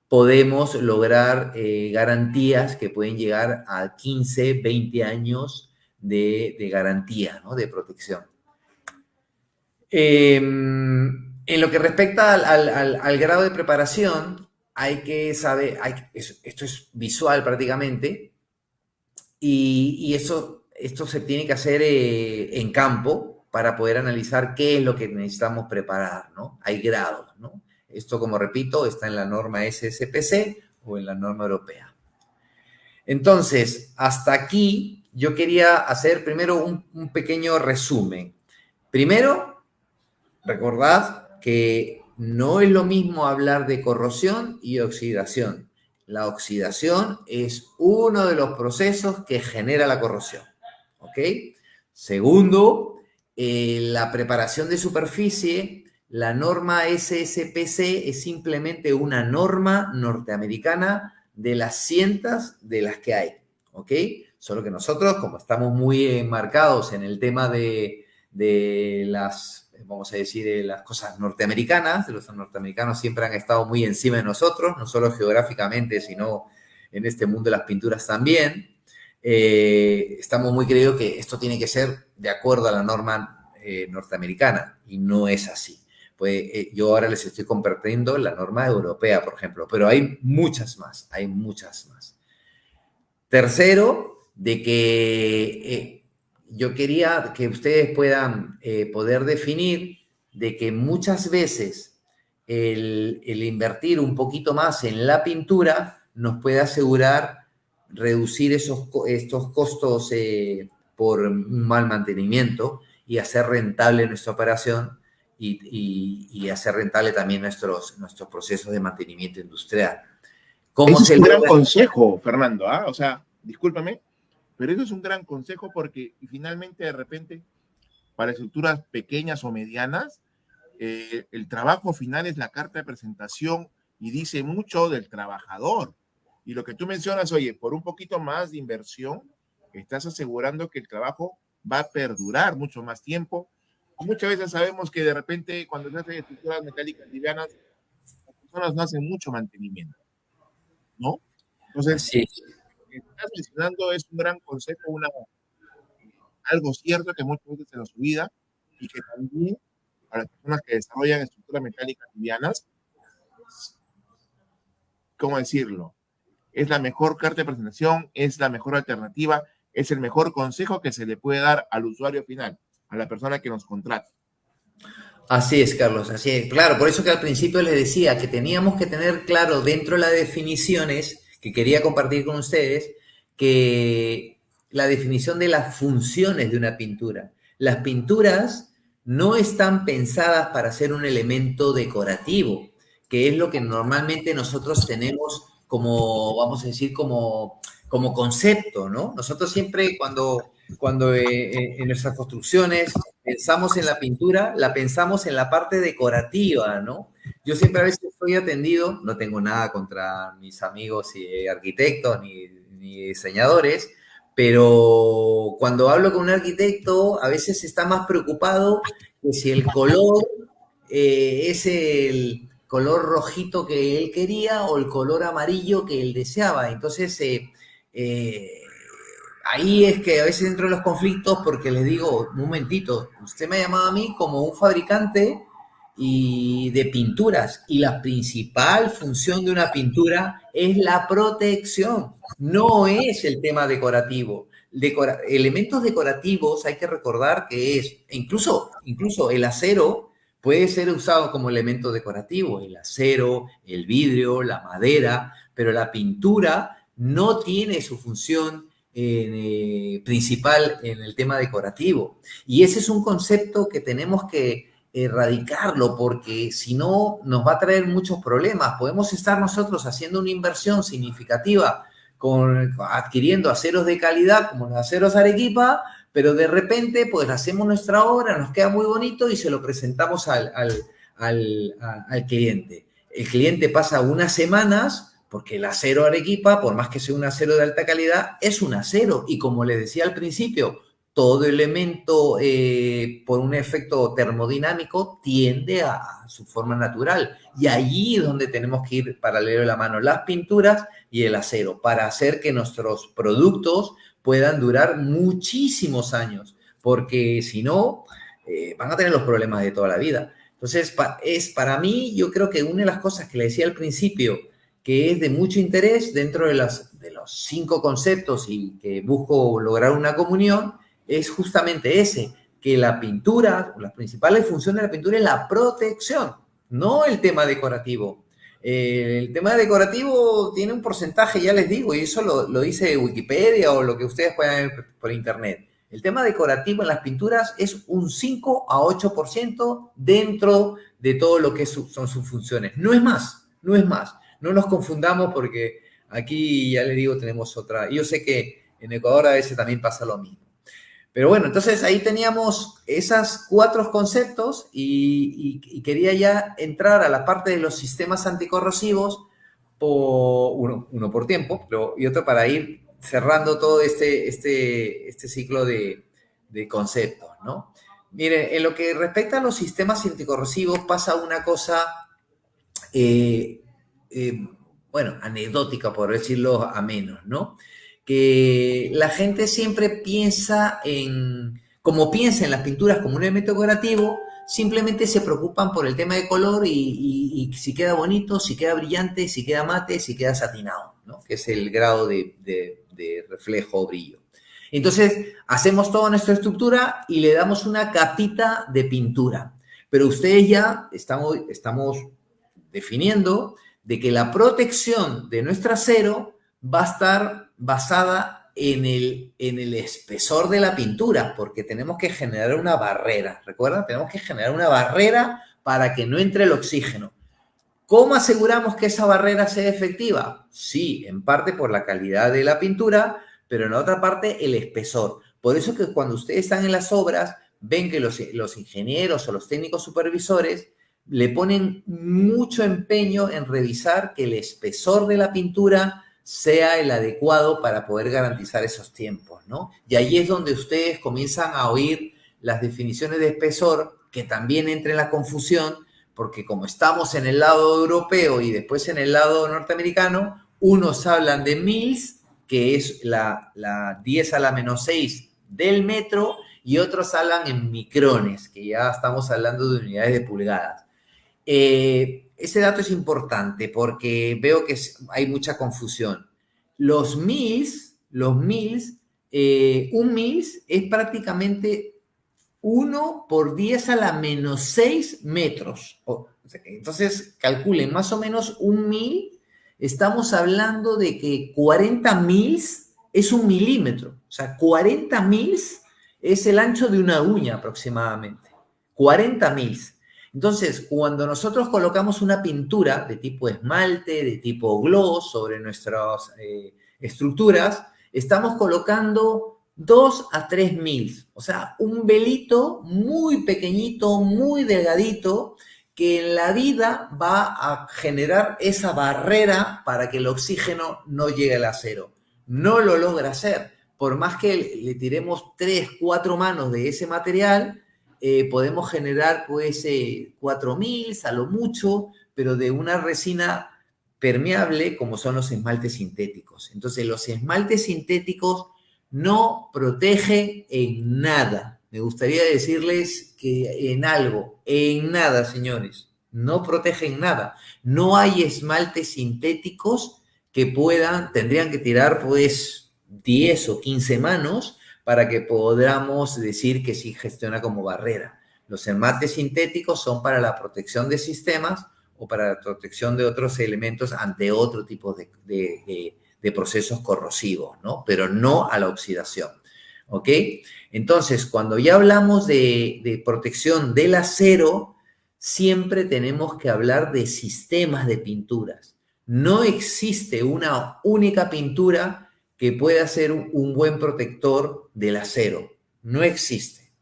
podemos lograr garantías que pueden llegar a 15, 20 años de garantía, ¿no? De protección. En lo que respecta al grado de preparación, hay que saber, esto es visual prácticamente, y esto se tiene que hacer en campo para poder analizar qué es lo que necesitamos preparar, ¿no? Hay grados, ¿no? Esto, como repito, está en la norma SSPC o en la norma europea. Entonces, hasta aquí yo quería hacer primero un pequeño resumen. Primero, recordad que no es lo mismo hablar de corrosión y oxidación. La oxidación es uno de los procesos que genera la corrosión, ¿ok? Segundo, la preparación de superficie, la norma SSPC es simplemente una norma norteamericana de las cientos de las que hay, ¿ok? Solo que nosotros, como estamos muy enmarcados en el tema de las, vamos a decir, de las cosas norteamericanas, los norteamericanos siempre han estado muy encima de nosotros, no solo geográficamente, sino en este mundo de las pinturas también. Estamos muy creídos que esto tiene que ser de acuerdo a la norma norteamericana, y no es así. Pues yo ahora les estoy compartiendo la norma europea, por ejemplo, pero hay muchas más, hay muchas más. Tercero, de que yo quería que ustedes puedan poder definir de que muchas veces el invertir un poquito más en la pintura nos puede asegurar reducir estos costos por un mal mantenimiento y hacer rentable nuestra operación y hacer rentable también nuestros procesos de mantenimiento industrial. ¿Cómo es un gran consejo, Fernando? ¿Ah? O sea, discúlpame, pero eso es un gran consejo porque finalmente de repente para estructuras pequeñas o medianas, el trabajo final es la carta de presentación y dice mucho del trabajador. Y lo que tú mencionas, oye, por un poquito más de inversión, estás asegurando que el trabajo va a perdurar mucho más tiempo. Muchas veces sabemos que de repente cuando se hacen estructuras metálicas livianas, las personas no hacen mucho mantenimiento, ¿no? Entonces, sí, lo que estás mencionando es un gran consejo, algo cierto que muchas veces se nos olvida y que también para las personas que desarrollan estructuras metálicas livianas, ¿cómo decirlo? Es la mejor carta de presentación, es la mejor alternativa, es el mejor consejo que se le puede dar al usuario final, a la persona que nos contrata. Así es, Carlos, así es. Claro, por eso que al principio les decía que teníamos que tener claro dentro de las definiciones que quería compartir con ustedes, que la definición de las funciones de una pintura. Las pinturas no están pensadas para ser un elemento decorativo, que es lo que normalmente nosotros tenemos como, vamos a decir, como concepto, ¿no? Nosotros siempre cuando en nuestras construcciones pensamos en la pintura, la pensamos en la parte decorativa, ¿no? Yo siempre a veces estoy atendido, no tengo nada contra mis amigos y arquitectos ni diseñadores, pero cuando hablo con un arquitecto, a veces está más preocupado que si el color es el color rojito que él quería o el color amarillo que él deseaba. Entonces, ahí es que a veces entro en los conflictos porque les digo, un momentito, usted me ha llamado a mí como un fabricante y de pinturas, y la principal función de una pintura es la protección, no es el tema decorativo. Elementos decorativos hay que recordar que es, incluso el acero puede ser usado como elemento decorativo, el acero, el vidrio, la madera, pero la pintura no tiene su función principal en el tema decorativo. Y ese es un concepto que tenemos que erradicarlo, porque si no nos va a traer muchos problemas. Podemos estar nosotros haciendo una inversión significativa adquiriendo aceros de calidad como los aceros Arequipa, pero de repente pues hacemos nuestra obra, nos queda muy bonito y se lo presentamos al cliente. El cliente pasa unas semanas porque el acero Arequipa, por más que sea un acero de alta calidad, es un acero. Y como les decía al principio, todo elemento por un efecto termodinámico tiende a su forma natural. Y allí es donde tenemos que ir paralelo de la mano, las pinturas y el acero, para hacer que nuestros productos puedan durar muchísimos años, porque si no, van a tener los problemas de toda la vida. Entonces, para mí, yo creo que una de las cosas que le decía al principio, que es de mucho interés dentro de los 5 conceptos y que busco lograr una comunión, es justamente ese, que la pintura, las principales funciones de la pintura es la protección, no el tema decorativo. El tema decorativo tiene un porcentaje, ya les digo, y eso lo dice Wikipedia o lo que ustedes puedan ver por internet. El tema decorativo en las pinturas es un 5 a 8% dentro de todo lo que son sus funciones. No es más, no es más. No nos confundamos porque aquí, ya les digo, tenemos otra. Yo sé que en Ecuador a veces también pasa lo mismo. Pero bueno, entonces ahí teníamos esos 4 conceptos y quería ya entrar a la parte de los sistemas anticorrosivos, uno por tiempo y otro para ir cerrando todo este ciclo de conceptos, ¿no? Mire, en lo que respecta a los sistemas anticorrosivos pasa una cosa, bueno, anecdótica, por decirlo a menos, ¿no? Que la gente siempre piensa como piensa en las pinturas como un elemento decorativo, simplemente se preocupan por el tema de color y si queda bonito, si queda brillante, si queda mate, si queda satinado, ¿no? Que es el grado de reflejo o brillo. Entonces, hacemos toda nuestra estructura y le damos una capita de pintura. Pero ustedes ya estamos definiendo de que la protección de nuestro acero va a estar basada en el espesor de la pintura, porque tenemos que generar una barrera, ¿recuerdan? Tenemos que generar una barrera para que no entre el oxígeno. ¿Cómo aseguramos que esa barrera sea efectiva? Sí, en parte por la calidad de la pintura, pero en la otra parte el espesor. Por eso que cuando ustedes están en las obras, ven que los ingenieros o los técnicos supervisores le ponen mucho empeño en revisar que el espesor de la pintura sea el adecuado para poder garantizar esos tiempos, ¿no? Y ahí es donde ustedes comienzan a oír las definiciones de espesor, que también entra en la confusión, porque como estamos en el lado europeo y después en el lado norteamericano, unos hablan de mils, que es la 10 a la menos 6 del metro, y otros hablan en micrones, que ya estamos hablando de unidades de pulgadas. Ese dato es importante porque veo que hay mucha confusión. Los mils, un mils es prácticamente 1 por 10 a la menos 6 metros. Entonces, calculen, más o menos un mil, estamos hablando de que 40 mils es 1 milímetro. O sea, 40 mils es el ancho de una uña aproximadamente. 40 mils. Entonces, cuando nosotros colocamos una pintura de tipo esmalte, de tipo gloss sobre nuestras estructuras, estamos colocando 2 a 3 mils, o sea, un velito muy pequeñito, muy delgadito, que en la vida va a generar esa barrera para que el oxígeno no llegue al acero. No lo logra hacer. Por más que le tiremos 3, 4 manos de ese material, podemos generar pues 4.000 a lo mucho, pero de una resina permeable como son los esmaltes sintéticos. Entonces, los esmaltes sintéticos no protegen en nada. Me gustaría decirles que en nada, señores, no protegen nada. No hay esmaltes sintéticos que tendrían que tirar pues 10 o 15 manos para que podamos decir que sí gestiona como barrera. Los esmaltes sintéticos son para la protección de sistemas o para la protección de otros elementos ante otro tipo de de procesos corrosivos, ¿no? Pero no a la oxidación, ¿ok? Entonces, cuando ya hablamos de protección del acero, siempre tenemos que hablar de sistemas de pinturas. No existe una única pintura que pueda ser un buen protector del acero. No existe.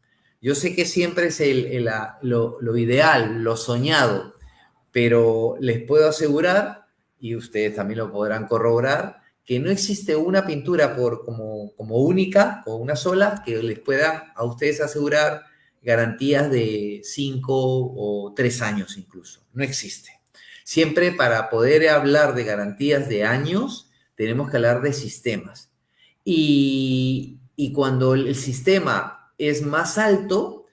Yo sé que siempre es lo ideal, lo soñado, pero les puedo asegurar, y ustedes también lo podrán corroborar, que no existe una pintura como única o una sola que les pueda a ustedes asegurar garantías de 5 o 3 años incluso. No existe. Siempre para poder hablar de garantías de años, tenemos que hablar de sistemas. Y cuando el sistema es más alto,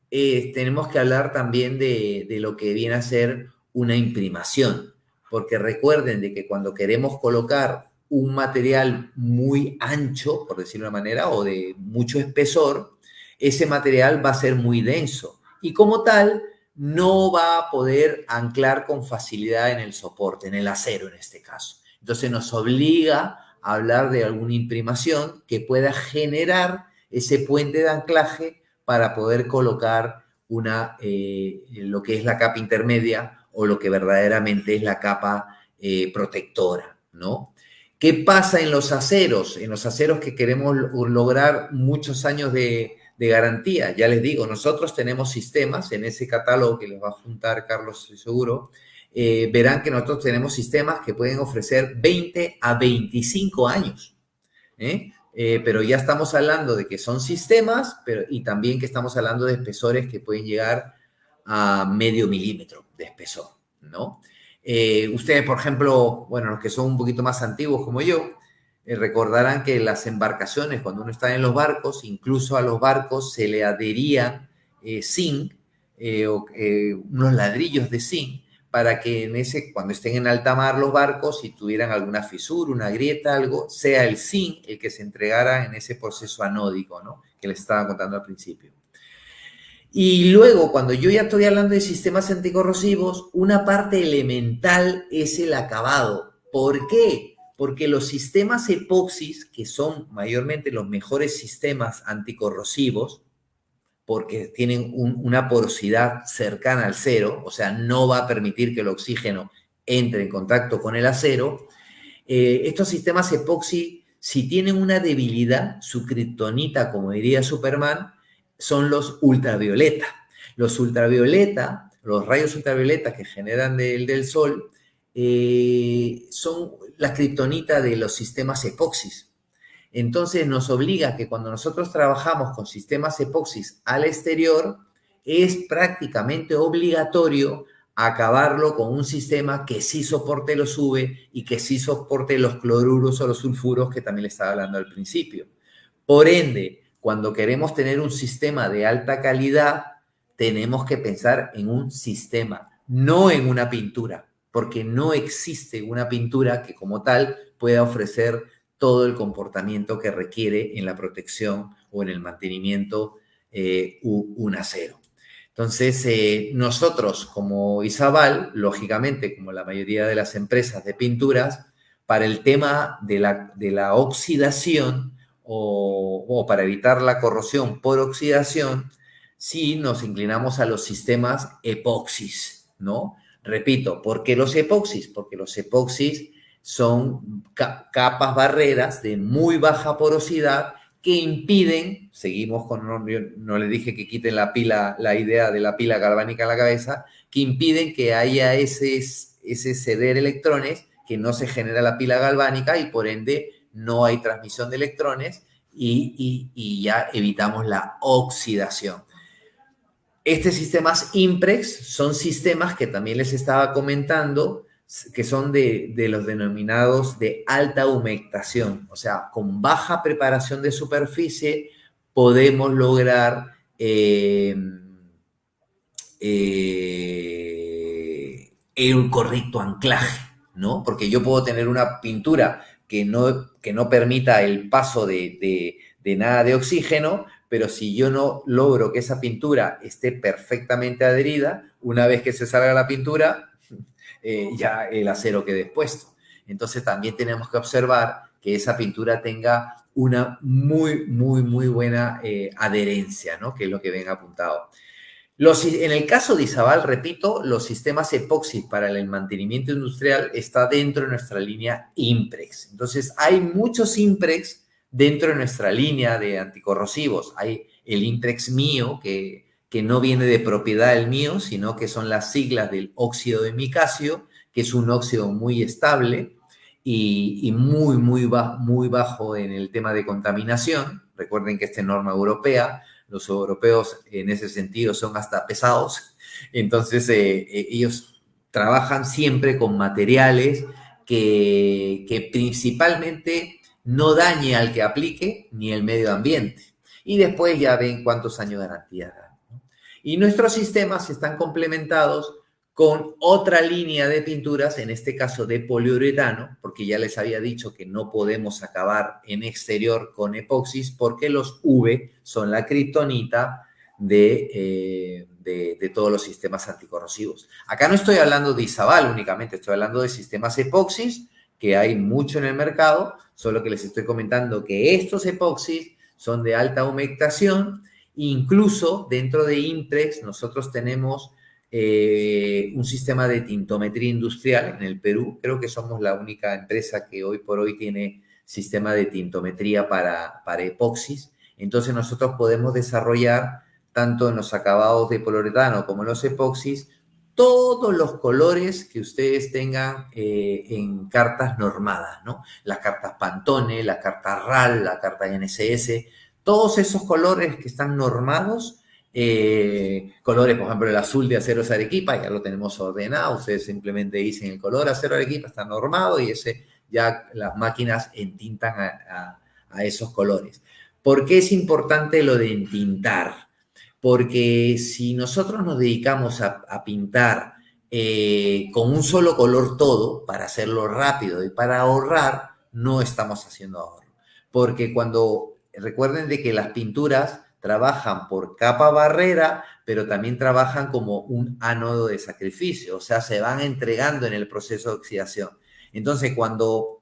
tenemos que hablar también de lo que viene a ser una imprimación. Porque recuerden de que cuando queremos colocar un material muy ancho, por decirlo de una manera, o de mucho espesor, ese material va a ser muy denso y como tal no va a poder anclar con facilidad en el soporte, en el acero en este caso. Entonces nos obliga a hablar de alguna imprimación que pueda generar ese puente de anclaje para poder colocar lo que es la capa intermedia o lo que verdaderamente es la capa protectora, ¿no? ¿Qué pasa en los aceros? En los aceros que queremos lograr muchos años de garantía. Ya les digo, nosotros tenemos sistemas en ese catálogo que les va a juntar Carlos, estoy seguro. Verán que nosotros tenemos sistemas que pueden ofrecer 20 a 25 años. Pero ya estamos hablando de que son sistemas, y también que estamos hablando de espesores que pueden llegar a medio milímetro de espesor, ¿no? Ustedes, por ejemplo, bueno, los que son un poquito más antiguos como yo, recordarán que las embarcaciones, cuando uno está en los barcos, incluso a los barcos se le adherían zinc, unos ladrillos de zinc, para que cuando estén en alta mar los barcos, si tuvieran alguna fisura, una grieta, algo, sea el zinc el que se entregara en ese proceso anódico, ¿no? Que les estaba contando al principio. Y luego, cuando yo ya estoy hablando de sistemas anticorrosivos, una parte elemental es el acabado. ¿Por qué? Porque los sistemas epoxis, que son mayormente los mejores sistemas anticorrosivos, porque tienen una porosidad cercana al cero, o sea, no va a permitir que el oxígeno entre en contacto con el acero. Estos sistemas epoxi, si tienen una debilidad, su kriptonita, como diría Superman, son los ultravioleta. Los ultravioleta, los rayos ultravioleta que generan del sol, son la kriptonita de los sistemas epoxis. Entonces nos obliga que cuando nosotros trabajamos con sistemas epoxis al exterior, es prácticamente obligatorio acabarlo con un sistema que sí soporte los UV y que sí soporte los cloruros o los sulfuros que también les estaba hablando al principio. Por ende, cuando queremos tener un sistema de alta calidad, tenemos que pensar en un sistema, no en una pintura, porque no existe una pintura que como tal pueda ofrecer todo el comportamiento que requiere en la protección o en el mantenimiento un acero. Entonces, nosotros como Isabal, lógicamente, como la mayoría de las empresas de pinturas, para el tema de la oxidación o para evitar la corrosión por oxidación, sí nos inclinamos a los sistemas epoxis, ¿no? Repito, ¿por qué los epoxis? Porque los epoxis son capas barreras de muy baja porosidad que impiden, seguimos con, no les dije que quiten la idea de la pila galvánica en la cabeza, que impiden que haya ese ceder electrones, que no se genera la pila galvánica y por ende no hay transmisión de electrones y ya evitamos la oxidación. Estos sistemas IMPREX son sistemas que también les estaba comentando, que son de los denominados de alta humectación. O sea, con baja preparación de superficie podemos lograr un correcto anclaje, ¿no? Porque yo puedo tener una pintura que no permita el paso de nada de oxígeno, pero si yo no logro que esa pintura esté perfectamente adherida, una vez que se salga la pintura, ya el acero quede expuesto. Entonces también tenemos que observar que esa pintura tenga una muy buena adherencia, ¿no? Que es lo que ven apuntado. En el caso de Isabal, repito, los sistemas epoxi para el mantenimiento industrial está dentro de nuestra línea Imprex. Entonces, hay muchos Imprex dentro de nuestra línea de anticorrosivos. Hay el Imprex mío, que no viene de propiedad del mío, sino que son las siglas del óxido de micacio, que es un óxido muy estable y muy bajo en el tema de contaminación. Recuerden que esta es norma europea. Los europeos en ese sentido son hasta pesados, entonces ellos trabajan siempre con materiales que principalmente no dañe al que aplique ni el medio ambiente. Y después ya ven cuántos años de garantía dan, ¿no? Y nuestros sistemas están complementados con otra línea de pinturas, en este caso de poliuretano, porque ya les había dicho que no podemos acabar en exterior con epoxis porque los UV son la kriptonita de todos los sistemas anticorrosivos. Acá no estoy hablando de Isabal únicamente, estoy hablando de sistemas epoxis, que hay mucho en el mercado, solo que les estoy comentando que estos epoxis son de alta humectación. Incluso dentro de Imprex nosotros tenemos un sistema de tintometría industrial en el Perú. Creo que somos la única empresa que hoy por hoy tiene sistema de tintometría para epoxis. Entonces nosotros podemos desarrollar, tanto en los acabados de poliuretano como en los epoxis, todos los colores que ustedes tengan en cartas normadas, ¿no? Las cartas Pantone, la carta RAL, la carta NSS, todos esos colores que están normados. Colores, por ejemplo, el azul de Aceros Arequipa, ya lo tenemos ordenado, ustedes simplemente dicen el color Acero Arequipa está normado y ese ya las máquinas entintan a esos colores. ¿Por qué es importante lo de entintar? Porque si nosotros nos dedicamos a pintar con un solo color todo, para hacerlo rápido y para ahorrar, no estamos haciendo ahorro. Porque recuerden de que las pinturas trabajan por capa barrera, pero también trabajan como un ánodo de sacrificio, o sea, se van entregando en el proceso de oxidación. Entonces, cuando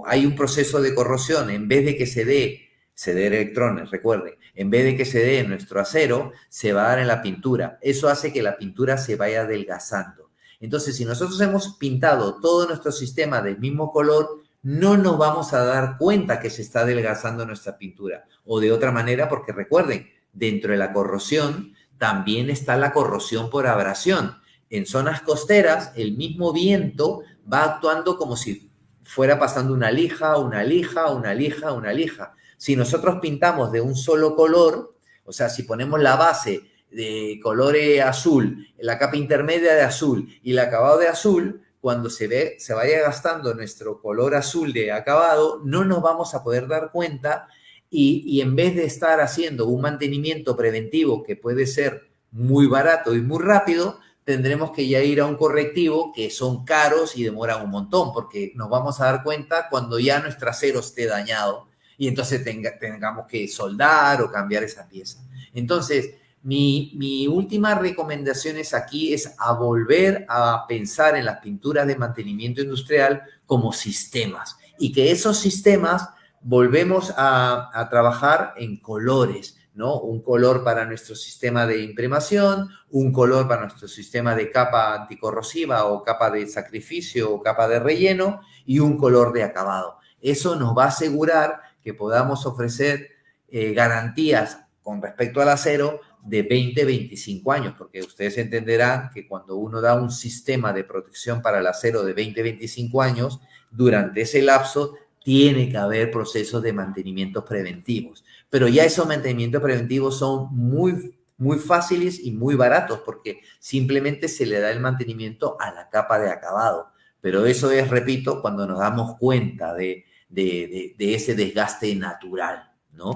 hay un proceso de corrosión, en vez de que se dé electrones, recuerden, en vez de que se dé en nuestro acero, se va a dar en la pintura. Eso hace que la pintura se vaya adelgazando. Entonces, si nosotros hemos pintado todo nuestro sistema del mismo color, no nos vamos a dar cuenta que se está adelgazando nuestra pintura. O de otra manera, porque recuerden, dentro de la corrosión también está la corrosión por abrasión. En zonas costeras, el mismo viento va actuando como si fuera pasando una lija. Si nosotros pintamos de un solo color, o sea, si ponemos la base de color azul, la capa intermedia de azul y el acabado de azul, cuando se vaya gastando nuestro color azul de acabado, no nos vamos a poder dar cuenta y en vez de estar haciendo un mantenimiento preventivo que puede ser muy barato y muy rápido, tendremos que ya ir a un correctivo que son caros y demoran un montón, porque nos vamos a dar cuenta cuando ya nuestro acero esté dañado y entonces tengamos que soldar o cambiar esa pieza. Entonces, mi última recomendación aquí es a volver a pensar en las pinturas de mantenimiento industrial como sistemas y que esos sistemas volvemos a trabajar en colores, ¿no? Un color para nuestro sistema de imprimación, un color para nuestro sistema de capa anticorrosiva o capa de sacrificio o capa de relleno y un color de acabado. Eso nos va a asegurar que podamos ofrecer garantías con respecto al acero de 20, 25 años, porque ustedes entenderán que cuando uno da un sistema de protección para el acero de 20, 25 años, durante ese lapso tiene que haber procesos de mantenimiento preventivos. Pero ya esos mantenimientos preventivos son muy fáciles y muy baratos, porque simplemente se le da el mantenimiento a la capa de acabado. Pero eso es, repito, cuando nos damos cuenta de ese desgaste natural, ¿no?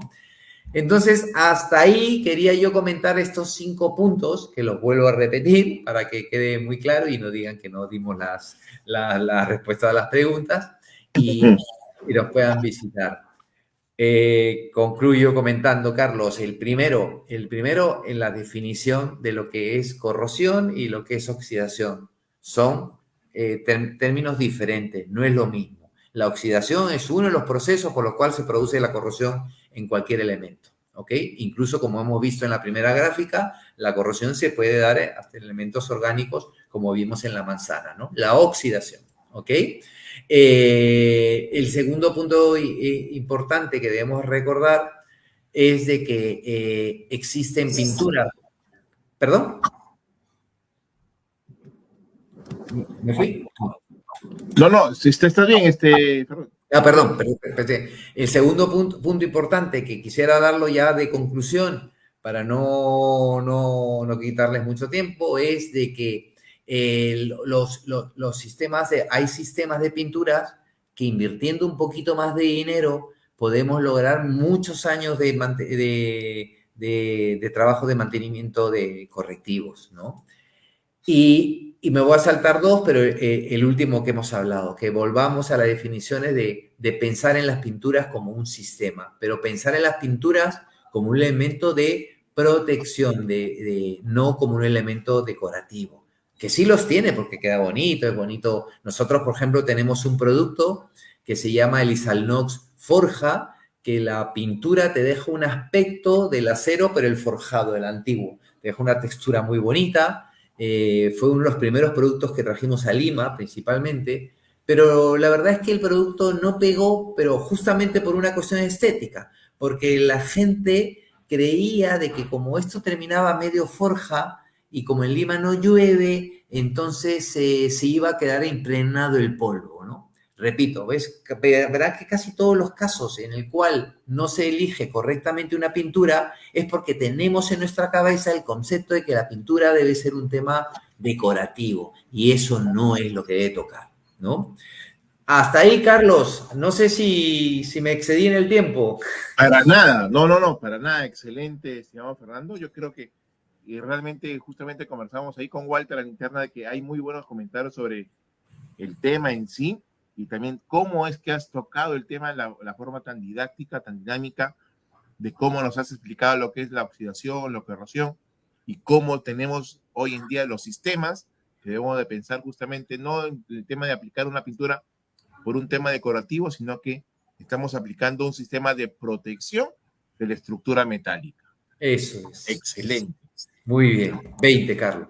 Entonces, hasta ahí quería yo comentar estos 5 puntos, que los vuelvo a repetir para que quede muy claro y no digan que no dimos las respuestas a las preguntas y los puedan visitar. Concluyo comentando, Carlos, el primero en la definición de lo que es corrosión y lo que es oxidación son términos diferentes, no es lo mismo. La oxidación es uno de los procesos por los cuales se produce la corrosión en cualquier elemento, ¿ok? Incluso como hemos visto en la primera gráfica, la corrosión se puede dar hasta en elementos orgánicos, como vimos en la manzana, ¿no? La oxidación, ¿ok? El segundo punto importante que debemos recordar es de que existen pinturas. ¿Perdón? ¿Me fui? No, si está bien, Perdón. El segundo punto importante que quisiera darlo ya de conclusión para no quitarles mucho tiempo es de que los sistemas hay sistemas de pinturas que invirtiendo un poquito más de dinero podemos lograr muchos años de trabajo de mantenimiento de correctivos, ¿no? Y me voy a saltar dos, pero el último que hemos hablado, que volvamos a las definiciones de pensar en las pinturas como un sistema, pero pensar en las pinturas como un elemento de protección, no como un elemento decorativo, que sí los tiene porque queda bonito, es bonito. Nosotros, por ejemplo, tenemos un producto que se llama el Isalnox Forja, que la pintura te deja un aspecto del acero, pero el forjado, el antiguo. Te deja una textura muy bonita. Fue uno de los primeros productos que trajimos a Lima, principalmente, pero la verdad es que el producto no pegó, pero justamente por una cuestión estética, porque la gente creía de que como esto terminaba medio forja y como en Lima no llueve, entonces se iba a quedar impregnado el polvo, ¿no? Repito, verá que casi todos los casos en el cual no se elige correctamente una pintura es porque tenemos en nuestra cabeza el concepto de que la pintura debe ser un tema decorativo y eso no es lo que debe tocar, ¿no? Hasta ahí, Carlos. No sé si me excedí en el tiempo. Para nada, no, para nada. Excelente, estimado Fernando. Yo creo que realmente justamente conversamos ahí con Walter a la interna de que hay muy buenos comentarios sobre el tema en sí y también cómo es que has tocado el tema de la forma tan didáctica, tan dinámica, de cómo nos has explicado lo que es la oxidación, la corrosión y cómo tenemos hoy en día los sistemas que debemos de pensar justamente no en el tema de aplicar una pintura por un tema decorativo, sino que estamos aplicando un sistema de protección de la estructura metálica. Eso es. Excelente. Muy bien. 20, Carlos.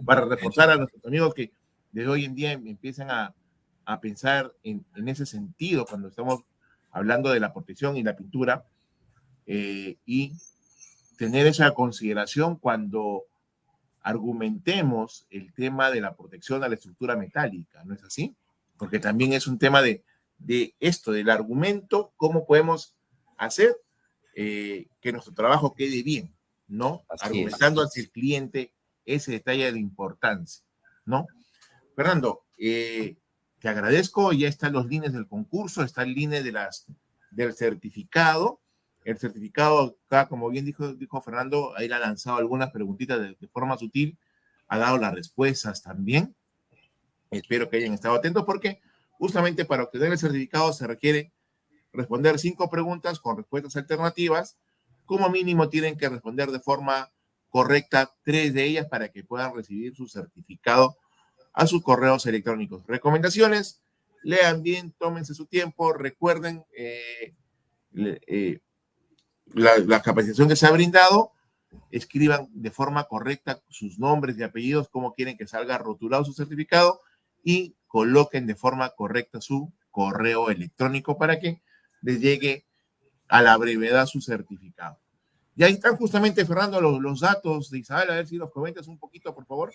Para reforzar a nuestros amigos que desde hoy en día empiezan a pensar en ese sentido cuando estamos hablando de la protección y la pintura y tener esa consideración cuando argumentemos el tema de la protección a la estructura metálica, ¿no es así? Porque también es un tema de esto, del argumento, cómo podemos hacer que nuestro trabajo quede bien, ¿no? Así argumentando hacia el cliente ese detalle de importancia, ¿no? Fernando, te agradezco, ya están los líneas del concurso, está el línea del certificado. El certificado, acá, como bien dijo Fernando, ahí le ha lanzado algunas preguntitas de forma sutil, ha dado las respuestas también. Espero que hayan estado atentos porque justamente para obtener el certificado se requiere responder 5 preguntas con respuestas alternativas. Como mínimo tienen que responder de forma correcta 3 de ellas para que puedan recibir su certificado a sus correos electrónicos. Recomendaciones, lean bien, tómense su tiempo, recuerden la capacitación que se ha brindado, escriban de forma correcta sus nombres y apellidos, cómo quieren que salga rotulado su certificado y coloquen de forma correcta su correo electrónico para que les llegue a la brevedad su certificado. Y ahí están justamente, Fernando, los datos de Isabel, a ver si los comentas un poquito, por favor.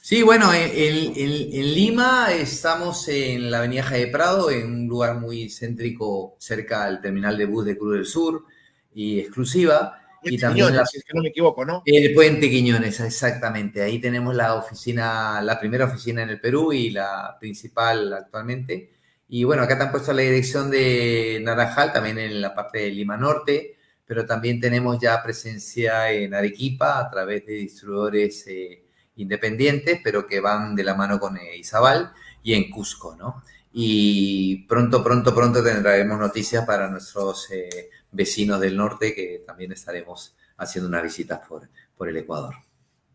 Sí, bueno, en Lima estamos en la avenida Jaime Prado, en un lugar muy céntrico cerca al terminal de bus de Cruz del Sur y exclusiva. Y también Quiñones, si es que no me equivoco, ¿no? El Puente Quiñones, exactamente. Ahí tenemos la oficina, la primera oficina en el Perú y la principal actualmente. Y bueno, acá te han puesto la dirección de Naranjal, también en la parte de Lima Norte, pero también tenemos ya presencia en Arequipa a través de distribuidores independientes, pero que van de la mano con Izabal, y en Cusco, ¿no? Y pronto tendremos noticias para nuestros vecinos del norte, que también estaremos haciendo unas visitas por el Ecuador.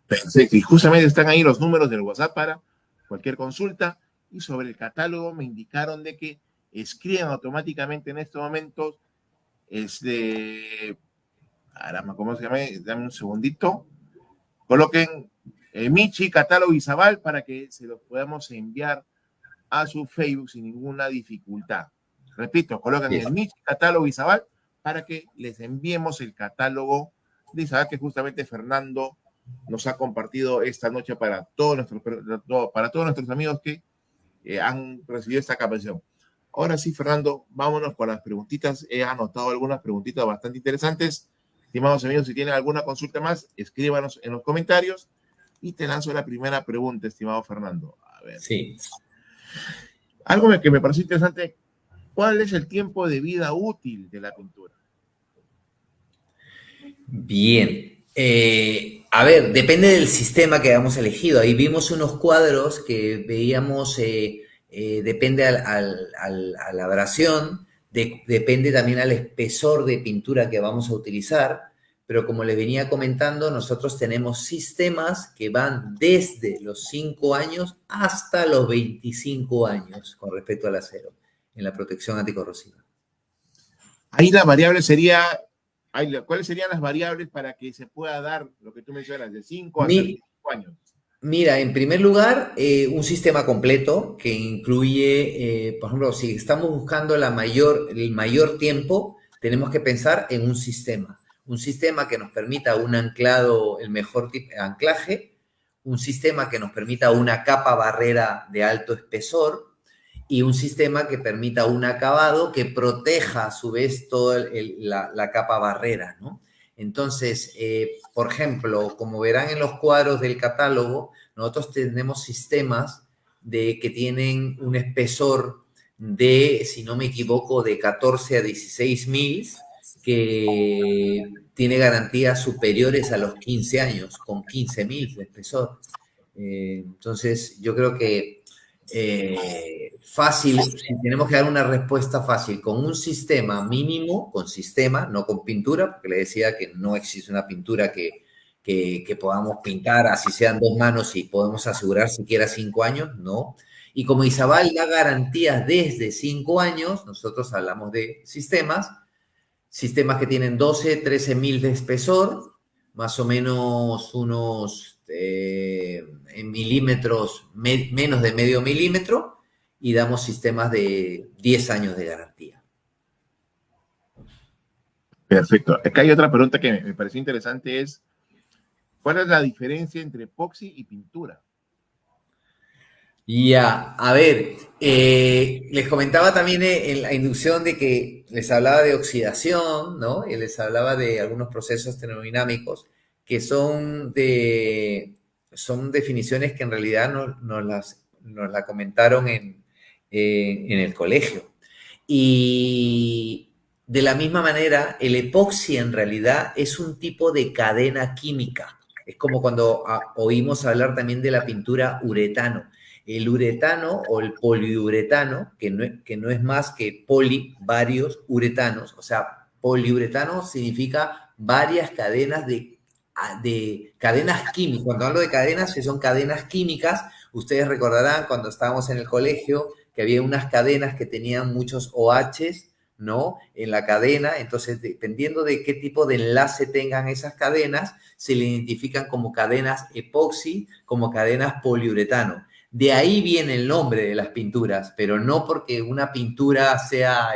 Perfecto, y justamente están ahí los números del WhatsApp para cualquier consulta. Y sobre el catálogo me indicaron de que escriban automáticamente en estos momentos, caramba, ¿cómo se llama? Dame un segundito. Coloquen Michi, catálogo Izabal para que se los podamos enviar a su Facebook sin ninguna dificultad. Repito, colocan el Michi, catálogo Izabal para que les enviemos el catálogo de Izabal que justamente Fernando nos ha compartido esta noche para todos nuestros amigos que han recibido esta capacitación. Ahora sí, Fernando, vámonos con las preguntitas. He anotado algunas preguntitas bastante interesantes. Estimados amigos, si tienen alguna consulta más, escríbanos en los comentarios y te lanzo la primera pregunta, estimado Fernando. A ver. Sí. Algo que me pareció interesante, ¿cuál es el tiempo de vida útil de la pintura? Bien. A ver, depende del sistema que hayamos elegido. Ahí vimos unos cuadros que veíamos, depende a la abrasión, depende también al espesor de pintura que vamos a utilizar, pero como les venía comentando, nosotros tenemos sistemas que van desde los 5 años hasta los 25 años con respecto al acero en la protección anticorrosiva. Ahí la variable sería, ¿cuáles serían las variables para que se pueda dar lo que tú mencionas, de 5 hasta 25 años? Mira, en primer lugar, un sistema completo que incluye, por ejemplo, si estamos buscando el mayor tiempo, tenemos que pensar en un sistema que nos permita un anclado, el mejor tipo de anclaje, un sistema que nos permita una capa barrera de alto espesor y un sistema que permita un acabado que proteja a su vez toda la capa barrera, ¿no? Entonces, por ejemplo, como verán en los cuadros del catálogo, nosotros tenemos sistemas que tienen un espesor de, si no me equivoco, de 14 a 16 mil, que tiene garantías superiores a los 15 años, con 15 mil de espesor. Entonces, yo creo que fácil, si tenemos que dar una respuesta fácil, con un sistema mínimo, con sistema, no con pintura, porque le decía que no existe una pintura que podamos pintar, así sean 2 manos y podemos asegurar siquiera 5 años, no. Y como Izabal da garantías desde 5 años, nosotros hablamos de sistemas que tienen 12, 13 mil de espesor, más o menos unos en milímetros, menos de medio milímetro, y damos sistemas de 10 años de garantía. Perfecto. Acá hay otra pregunta que me pareció interesante, es ¿cuál es la diferencia entre epoxi y pintura? Ya, a ver, les comentaba también en la inducción de que les hablaba de oxidación, ¿no? Y les hablaba de algunos procesos termodinámicos que son definiciones que en realidad nos la comentaron en el colegio. Y de la misma manera, el epoxi en realidad es un tipo de cadena química. Es como cuando oímos hablar también de la pintura uretano. El uretano o el poliuretano, que no es más que varios uretanos, o sea, poliuretano significa varias cadenas de cadenas químicas. Cuando hablo de cadenas, que son cadenas químicas, ustedes recordarán cuando estábamos en el colegio que había unas cadenas que tenían muchos OHs, ¿no? En la cadena, entonces dependiendo de qué tipo de enlace tengan esas cadenas, se le identifican como cadenas epoxi, como cadenas poliuretano. De ahí viene el nombre de las pinturas, pero no porque una pintura sea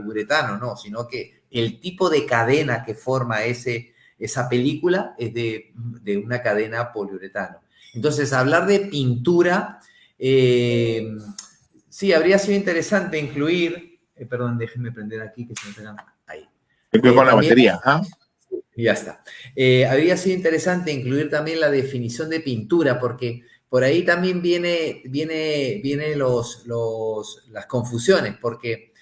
uretano, no, sino que el tipo de cadena que forma esa película es de una cadena poliuretano. Entonces, hablar de pintura, sí, habría sido interesante incluir, perdón, déjenme prender aquí que se me pegan ahí. Con la batería, ¿ah? Ya está. Habría sido interesante incluir también la definición de pintura, porque por ahí también vienen las confusiones, porque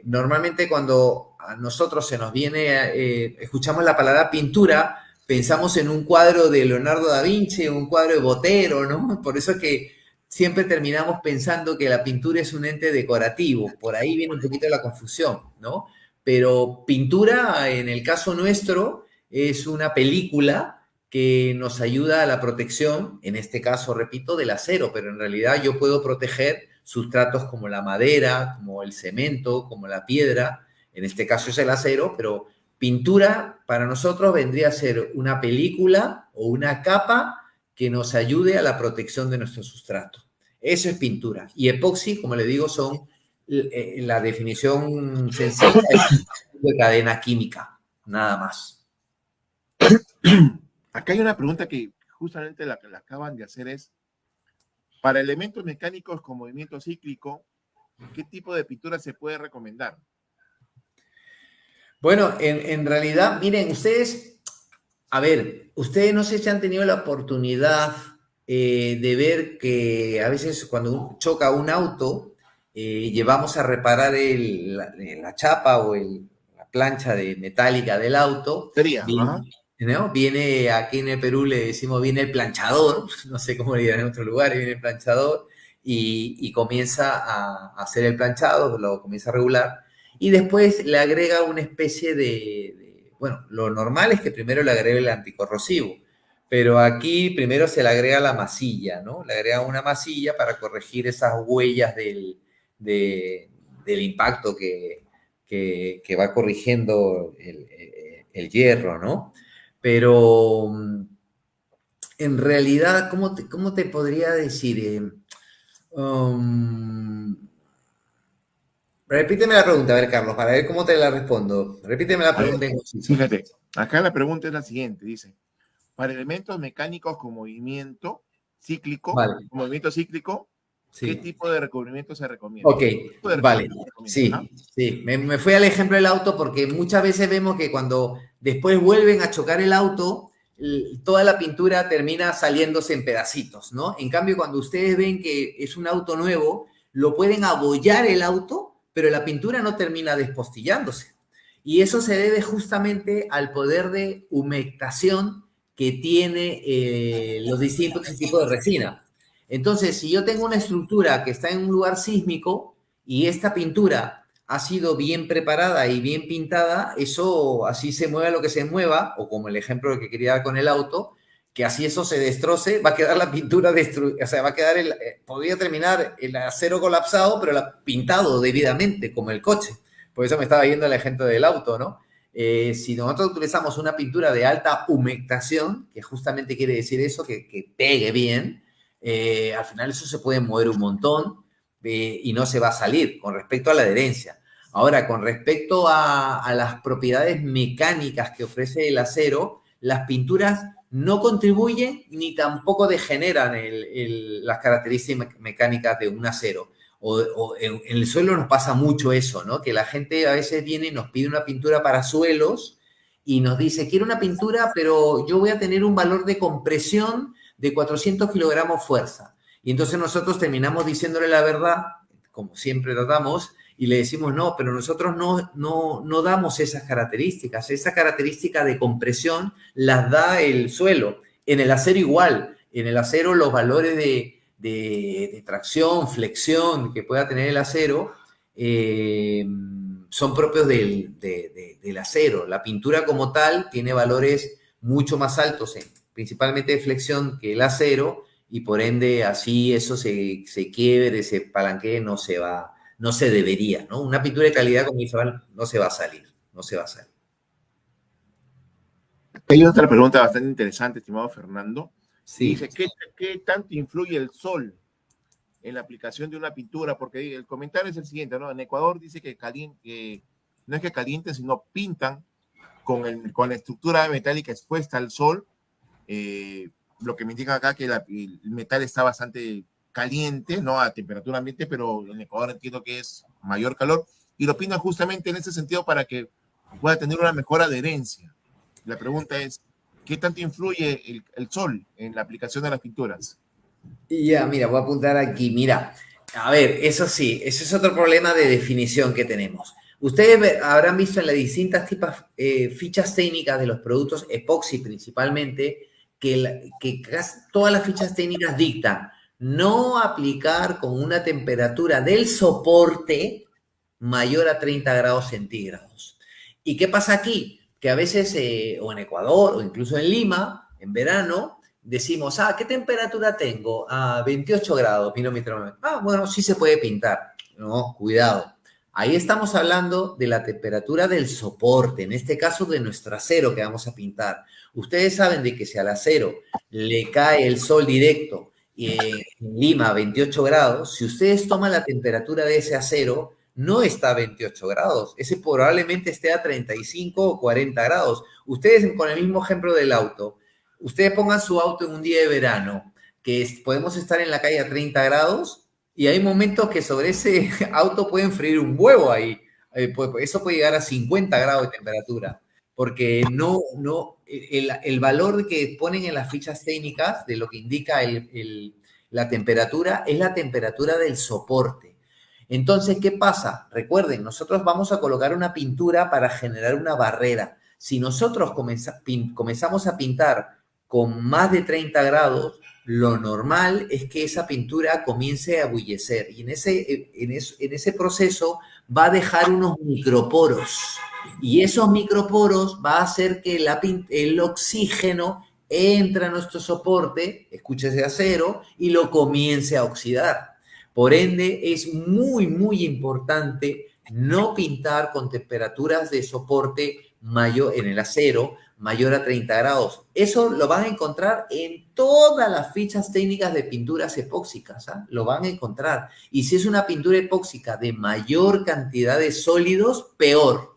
normalmente cuando a nosotros se nos viene, escuchamos la palabra pintura, pensamos en un cuadro de Leonardo da Vinci, un cuadro de Botero, ¿no? Por eso es que siempre terminamos pensando que la pintura es un ente decorativo. Por ahí viene un poquito la confusión, ¿no? Pero pintura, en el caso nuestro, es una película que nos ayuda a la protección, en este caso, repito, del acero, pero en realidad yo puedo proteger sustratos como la madera, como el cemento, como la piedra, en este caso es el acero, pero pintura para nosotros vendría a ser una película o una capa que nos ayude a la protección de nuestro sustrato. Eso es pintura. Y epoxi, como le digo, son la definición sencilla de cadena química, nada más. Acá hay una pregunta que justamente la que la acaban de hacer es, para elementos mecánicos con movimiento cíclico, ¿qué tipo de pintura se puede recomendar? Bueno, en realidad, miren, ustedes, a ver, ustedes no sé si han tenido la oportunidad de ver que a veces cuando choca un auto, llevamos a reparar la chapa o la plancha metálica del auto. Sería, Viene, ¿no? Viene, aquí en el Perú le decimos, viene el planchador, no sé cómo le dirán en otros lugares, viene el planchador y comienza a hacer el planchado, lo comienza a regular. Y después le agrega una especie bueno, lo normal es que primero le agregue el anticorrosivo, pero aquí primero se le agrega la masilla, ¿no? Le agrega una masilla para corregir esas huellas del impacto que va corrigiendo el hierro, ¿no? Pero en realidad, ¿cómo te podría decir? Repíteme la pregunta, a ver, Carlos, para ver cómo te la respondo. Repíteme la pregunta en conciso. Fíjate, acá la pregunta es la siguiente, dice, para elementos mecánicos con movimiento cíclico, Vale. ¿qué Sí. tipo de recubrimiento se recomienda? Ok, vale. Sí, ¿Ah? sí. Me fui al ejemplo del auto porque muchas veces vemos que cuando después vuelven a chocar el auto, toda la pintura termina saliéndose en pedacitos, ¿no? En cambio, cuando ustedes ven que es un auto nuevo, lo pueden abollar el auto, pero la pintura no termina despostillándose. Y eso se debe justamente al poder de humectación que tiene los distintos tipos de resina. Entonces, si yo tengo una estructura que está en un lugar sísmico y esta pintura ha sido bien preparada y bien pintada, eso así se mueva lo que se mueva, o como el ejemplo que quería dar con el auto, que así eso se destroce, va a quedar la pintura destruida, o sea, va a quedar podría terminar el acero colapsado, pero pintado debidamente, como el coche. Por eso me estaba yendo el ejemplo del auto, ¿no? Si nosotros utilizamos una pintura de alta humectación, que justamente quiere decir eso, que pegue bien, al final eso se puede mover un montón y no se va a salir con respecto a la adherencia. Ahora, con respecto a las propiedades mecánicas que ofrece el acero, las pinturas no contribuyen ni tampoco degeneran las características mecánicas de un acero. O en el suelo nos pasa mucho eso, ¿no? Que la gente a veces viene y nos pide una pintura para suelos y nos dice, quiero una pintura, pero yo voy a tener un valor de compresión de 400 kilogramos fuerza. Y entonces nosotros terminamos diciéndole la verdad, como siempre tratamos, y le decimos, no, pero nosotros no damos esas características. Esa característica de compresión las da el suelo. En el acero igual. En el acero los valores de tracción, flexión que pueda tener el acero son propios del acero. La pintura como tal tiene valores mucho más altos, principalmente de flexión, que el acero, y por ende así eso se quiebre, se palanquee, no se debería, ¿no? Una pintura de calidad como Isabel no se va a salir, no se va a salir. Hay otra pregunta bastante interesante, estimado Fernando. Sí. Dice, ¿qué tanto influye el sol en la aplicación de una pintura? Porque el comentario es el siguiente, ¿no? En Ecuador dice que no es que calienten, sino pintan con la estructura metálica expuesta al sol, lo que me indica acá que el metal está bastante caliente, ¿no? A temperatura ambiente, pero en Ecuador entiendo que es mayor calor, y lo pintan justamente en ese sentido para que pueda tener una mejor adherencia. La pregunta es, ¿qué tanto influye el sol en la aplicación de las pinturas? Ya, mira, voy a apuntar aquí. Mira, a ver, eso sí, ese es otro problema de definición que tenemos. Ustedes habrán visto en las distintas fichas técnicas de los productos epoxi principalmente, que casi todas las fichas técnicas dictan no aplicar con una temperatura del soporte mayor a 30 grados centígrados. ¿Y qué pasa aquí? Que a veces, o en Ecuador, o incluso en Lima, En verano decimos, ¿qué temperatura tengo? 28 grados, milímetro. Bueno, sí se puede pintar. No, cuidado. Ahí estamos hablando de la temperatura del soporte, en este caso de nuestro acero que vamos a pintar. Ustedes saben de que si al acero le cae el sol directo y en Lima 28 grados, si ustedes toman la temperatura de ese acero, no está a 28 grados, ese probablemente esté a 35 o 40 grados. Ustedes, con el mismo ejemplo del auto, ustedes pongan su auto en un día de verano, podemos estar en la calle a 30 grados, y hay momentos que sobre ese auto pueden freír un huevo ahí. Eso puede llegar a 50 grados de temperatura, porque el valor que ponen en las fichas técnicas de lo que indica la temperatura es la temperatura del soporte. Entonces, ¿qué pasa? Recuerden, nosotros vamos a colocar una pintura para generar una barrera. Si nosotros comenzamos a pintar con más de 30 grados, lo normal es que esa pintura comience a ebullecer y en ese proceso va a dejar unos microporos y esos microporos va a hacer que el oxígeno entre a nuestro soporte, escúchese acero, y lo comience a oxidar. Por ende, es muy, muy importante no pintar con temperaturas de soporte mayor en el acero mayor a 30 grados. Eso lo van a encontrar en todas las fichas técnicas de pinturas epóxicas, lo van a encontrar. Y si es una pintura epóxica de mayor cantidad de sólidos, peor.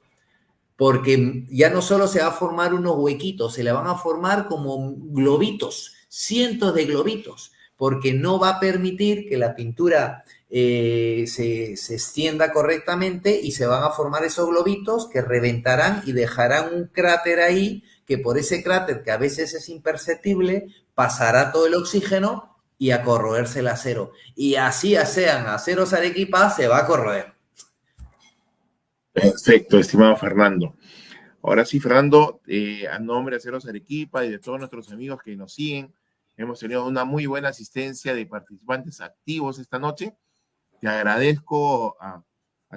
Porque ya no solo se va a formar unos huequitos, se le van a formar como globitos, cientos de globitos, porque no va a permitir que la pintura se extienda correctamente y se van a formar esos globitos que reventarán y dejarán un cráter ahí, que por ese cráter, que a veces es imperceptible, pasará todo el oxígeno y a corroerse el acero. Y así sean aceros Arequipa, se va a corroer. Perfecto, estimado Fernando. Ahora sí, Fernando, a nombre de Aceros Arequipa y de todos nuestros amigos que nos siguen, hemos tenido una muy buena asistencia de participantes activos esta noche. Te agradezco a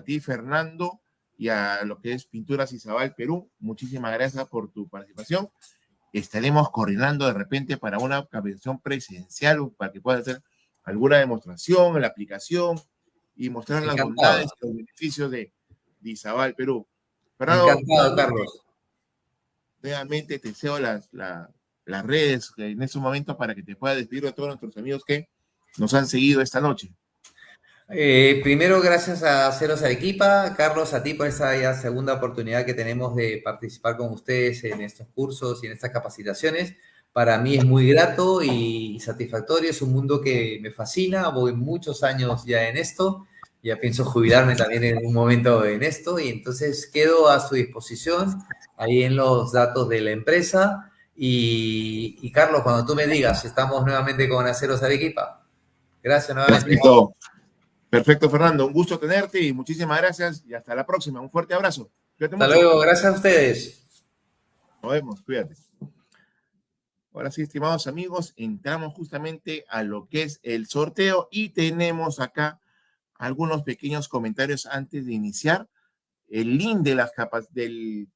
ti, Fernando, y a lo que es Pinturas Izabal Perú. Muchísimas gracias por tu participación. Estaremos coordinando de repente para una capacitación presencial para que puedas hacer alguna demostración en la aplicación y mostrar las bondades y los beneficios de Izabal Perú. Fernando, Encantado, Carlos. Nuevamente te deseo las redes en estos momentos para que te puedas despedir de todos nuestros amigos que nos han seguido esta noche. Primero, gracias a Aceros Arequipa, Carlos, a ti por esta ya segunda oportunidad que tenemos de participar con ustedes en estos cursos y en estas capacitaciones. Para mí es muy grato y satisfactorio, es un mundo que me fascina, voy muchos años ya en esto, ya pienso jubilarme también en un momento en esto y entonces quedo a su disposición ahí en los datos de la empresa y Carlos, cuando tú me digas, estamos nuevamente con Aceros Arequipa. Gracias nuevamente. Perfecto. Perfecto, Fernando. Un gusto tenerte y muchísimas gracias y hasta la próxima. Un fuerte abrazo. Cuídate mucho. Hasta luego. Gracias a ustedes. Nos vemos. Cuídate. Ahora sí, estimados amigos, entramos justamente a lo que es el sorteo y tenemos acá algunos pequeños comentarios antes de iniciar. El link de las capas de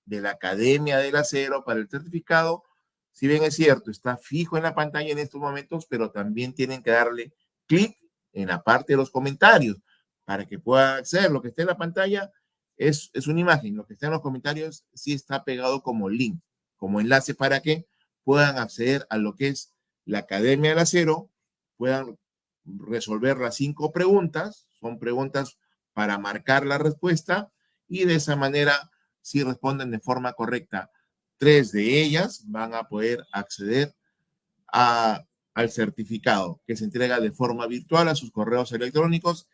la Academia del Acero para el certificado, si bien es cierto, está fijo en la pantalla en estos momentos, pero también tienen que darle clic en la parte de los comentarios para que puedan acceder. Lo que está en la pantalla es una imagen, lo que está en los comentarios sí está pegado como link, como enlace para que puedan acceder a lo que es la Academia del Acero, puedan resolver las 5 preguntas, son preguntas para marcar la respuesta y de esa manera, si responden de forma correcta 3 de ellas, van a poder acceder al certificado que se entrega de forma virtual a sus correos electrónicos.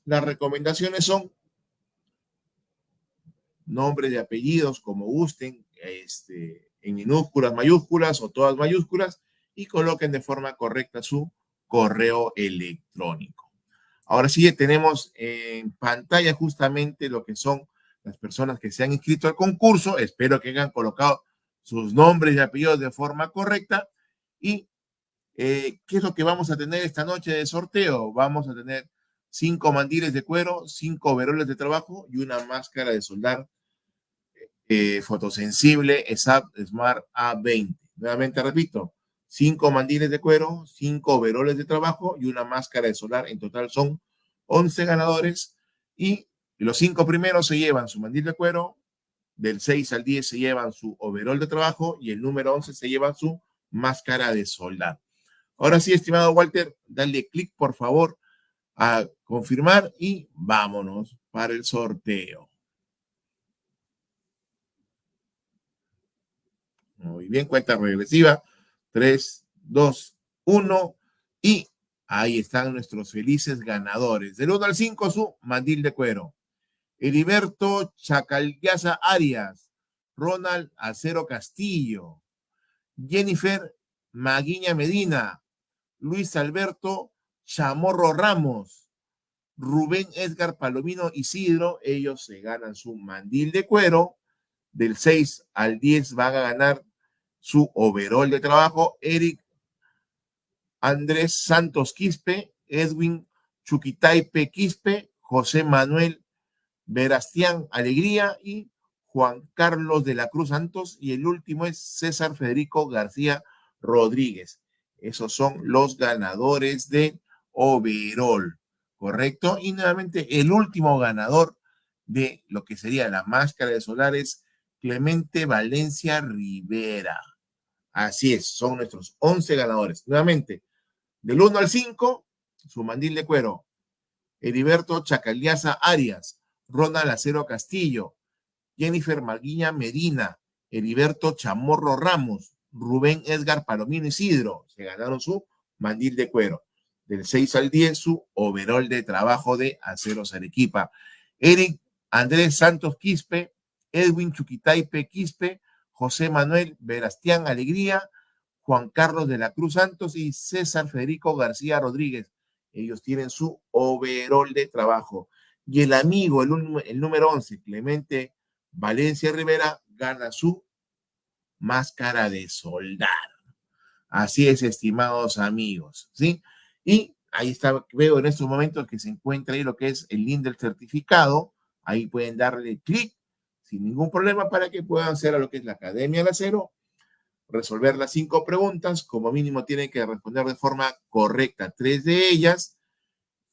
Las recomendaciones son nombres y apellidos como gusten, en minúsculas, mayúsculas o todas mayúsculas y coloquen de forma correcta su correo electrónico. Ahora sí, tenemos en pantalla justamente lo que son las personas que se han inscrito al concurso. Espero que hayan colocado sus nombres y apellidos de forma correcta. Y ¿qué es lo que vamos a tener esta noche de sorteo? Vamos a tener 5 mandiles de cuero, 5 overoles de trabajo y una máscara de soldar fotosensible ESAB Smart A20. Nuevamente repito, 5 mandiles de cuero, 5 overoles de trabajo y una máscara de solar. En total son 11 ganadores y los 5 primeros se llevan su mandil de cuero, del 6 al 10 se llevan su overol de trabajo y el número 11 se lleva su máscara de soldado. Ahora sí, estimado Walter, dale clic por favor a confirmar y vámonos para el sorteo. Muy bien, cuenta regresiva. 3, 2, 1 y ahí están nuestros felices ganadores. Del 1 al 5 su mandil de cuero. Heriberto Chacalyaza Arias, Ronald Acero Castillo, Jennifer Maguiña Medina, Luis Alberto Chamorro Ramos, Rubén Edgar Palomino Isidro. Ellos se ganan su mandil de cuero. Del 6 al 10 van a ganar su overol de trabajo. Eric Andrés Santos Quispe, Edwin Chuquitaipe Quispe, José Manuel Verastián Alegría y Juan Carlos de la Cruz Santos. Y el último es César Federico García Rodríguez. Esos son los ganadores de overol, ¿correcto? Y nuevamente el último ganador de lo que sería la máscara de solar es Clemente Valencia Rivera. Así es, son nuestros 11 ganadores. Nuevamente, del 1 al 5, su mandil de cuero. Heriberto Chacaliaza Arias, Ronald Acero Castillo, Jennifer Maguiña Medina, Heriberto Chamorro Ramos, Rubén Edgar Palomino Isidro. Se ganaron su mandil de cuero. Del 6 al 10, su overol de trabajo de Aceros Arequipa. Eric Andrés Santos Quispe, Edwin Chuquitaipe Quispe, José Manuel Verastián Alegría, Juan Carlos de la Cruz Santos y César Federico García Rodríguez. Ellos tienen su overol de trabajo. Y el amigo, el número 11, Clemente Valencia Rivera, gana su máscara de soldado. Así es, estimados amigos, ¿sí? Y ahí está, veo en estos momentos que se encuentra ahí lo que es el link del certificado. Ahí pueden darle clic sin ningún problema para que puedan hacer a lo que es la Academia del Acero, resolver las 5 preguntas. Como mínimo tienen que responder de forma correcta 3 de ellas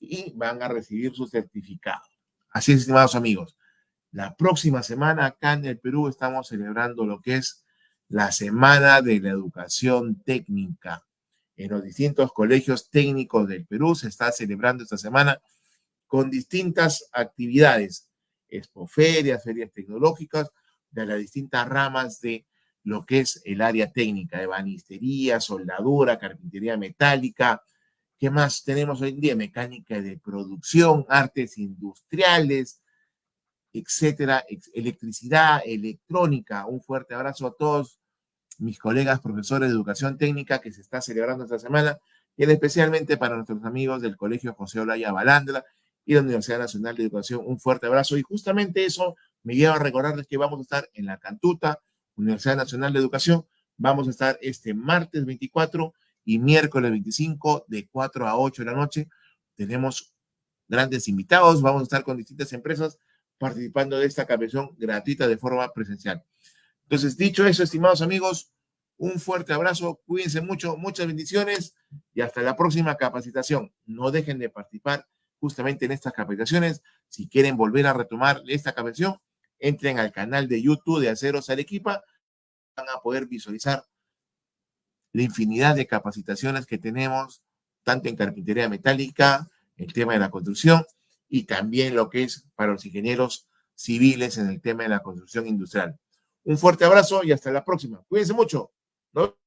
y van a recibir su certificado. Así es, estimados amigos. La próxima semana acá en el Perú estamos celebrando lo que es la Semana de la Educación Técnica. En los distintos colegios técnicos del Perú se está celebrando esta semana con distintas actividades, expoferias, ferias tecnológicas, de las distintas ramas de lo que es el área técnica, ebanistería, soldadura, carpintería metálica. ¿Qué más tenemos hoy en día? Mecánica de producción, artes industriales, etcétera, electricidad, electrónica. Un fuerte abrazo a todos mis colegas profesores de educación técnica que se está celebrando esta semana, y especialmente para nuestros amigos del Colegio José Olaya Balandra y la Universidad Nacional de Educación. Un fuerte abrazo, y justamente eso me lleva a recordarles que vamos a estar en la Cantuta, Universidad Nacional de Educación. Vamos a estar este martes 24 y miércoles 25 de 4 a 8 de la noche. Tenemos grandes invitados, vamos a estar con distintas empresas participando de esta capacitación gratuita de forma presencial. Entonces, dicho eso, estimados amigos, un fuerte abrazo, cuídense mucho, muchas bendiciones y hasta la próxima capacitación. No dejen de participar justamente en estas capacitaciones. Si quieren volver a retomar esta capacitación, entren al canal de YouTube de Aceros Arequipa, van a poder visualizar la infinidad de capacitaciones que tenemos, tanto en carpintería metálica, el tema de la construcción, y también lo que es para los ingenieros civiles en el tema de la construcción industrial. Un fuerte abrazo y hasta la próxima. Cuídense mucho. ¿No?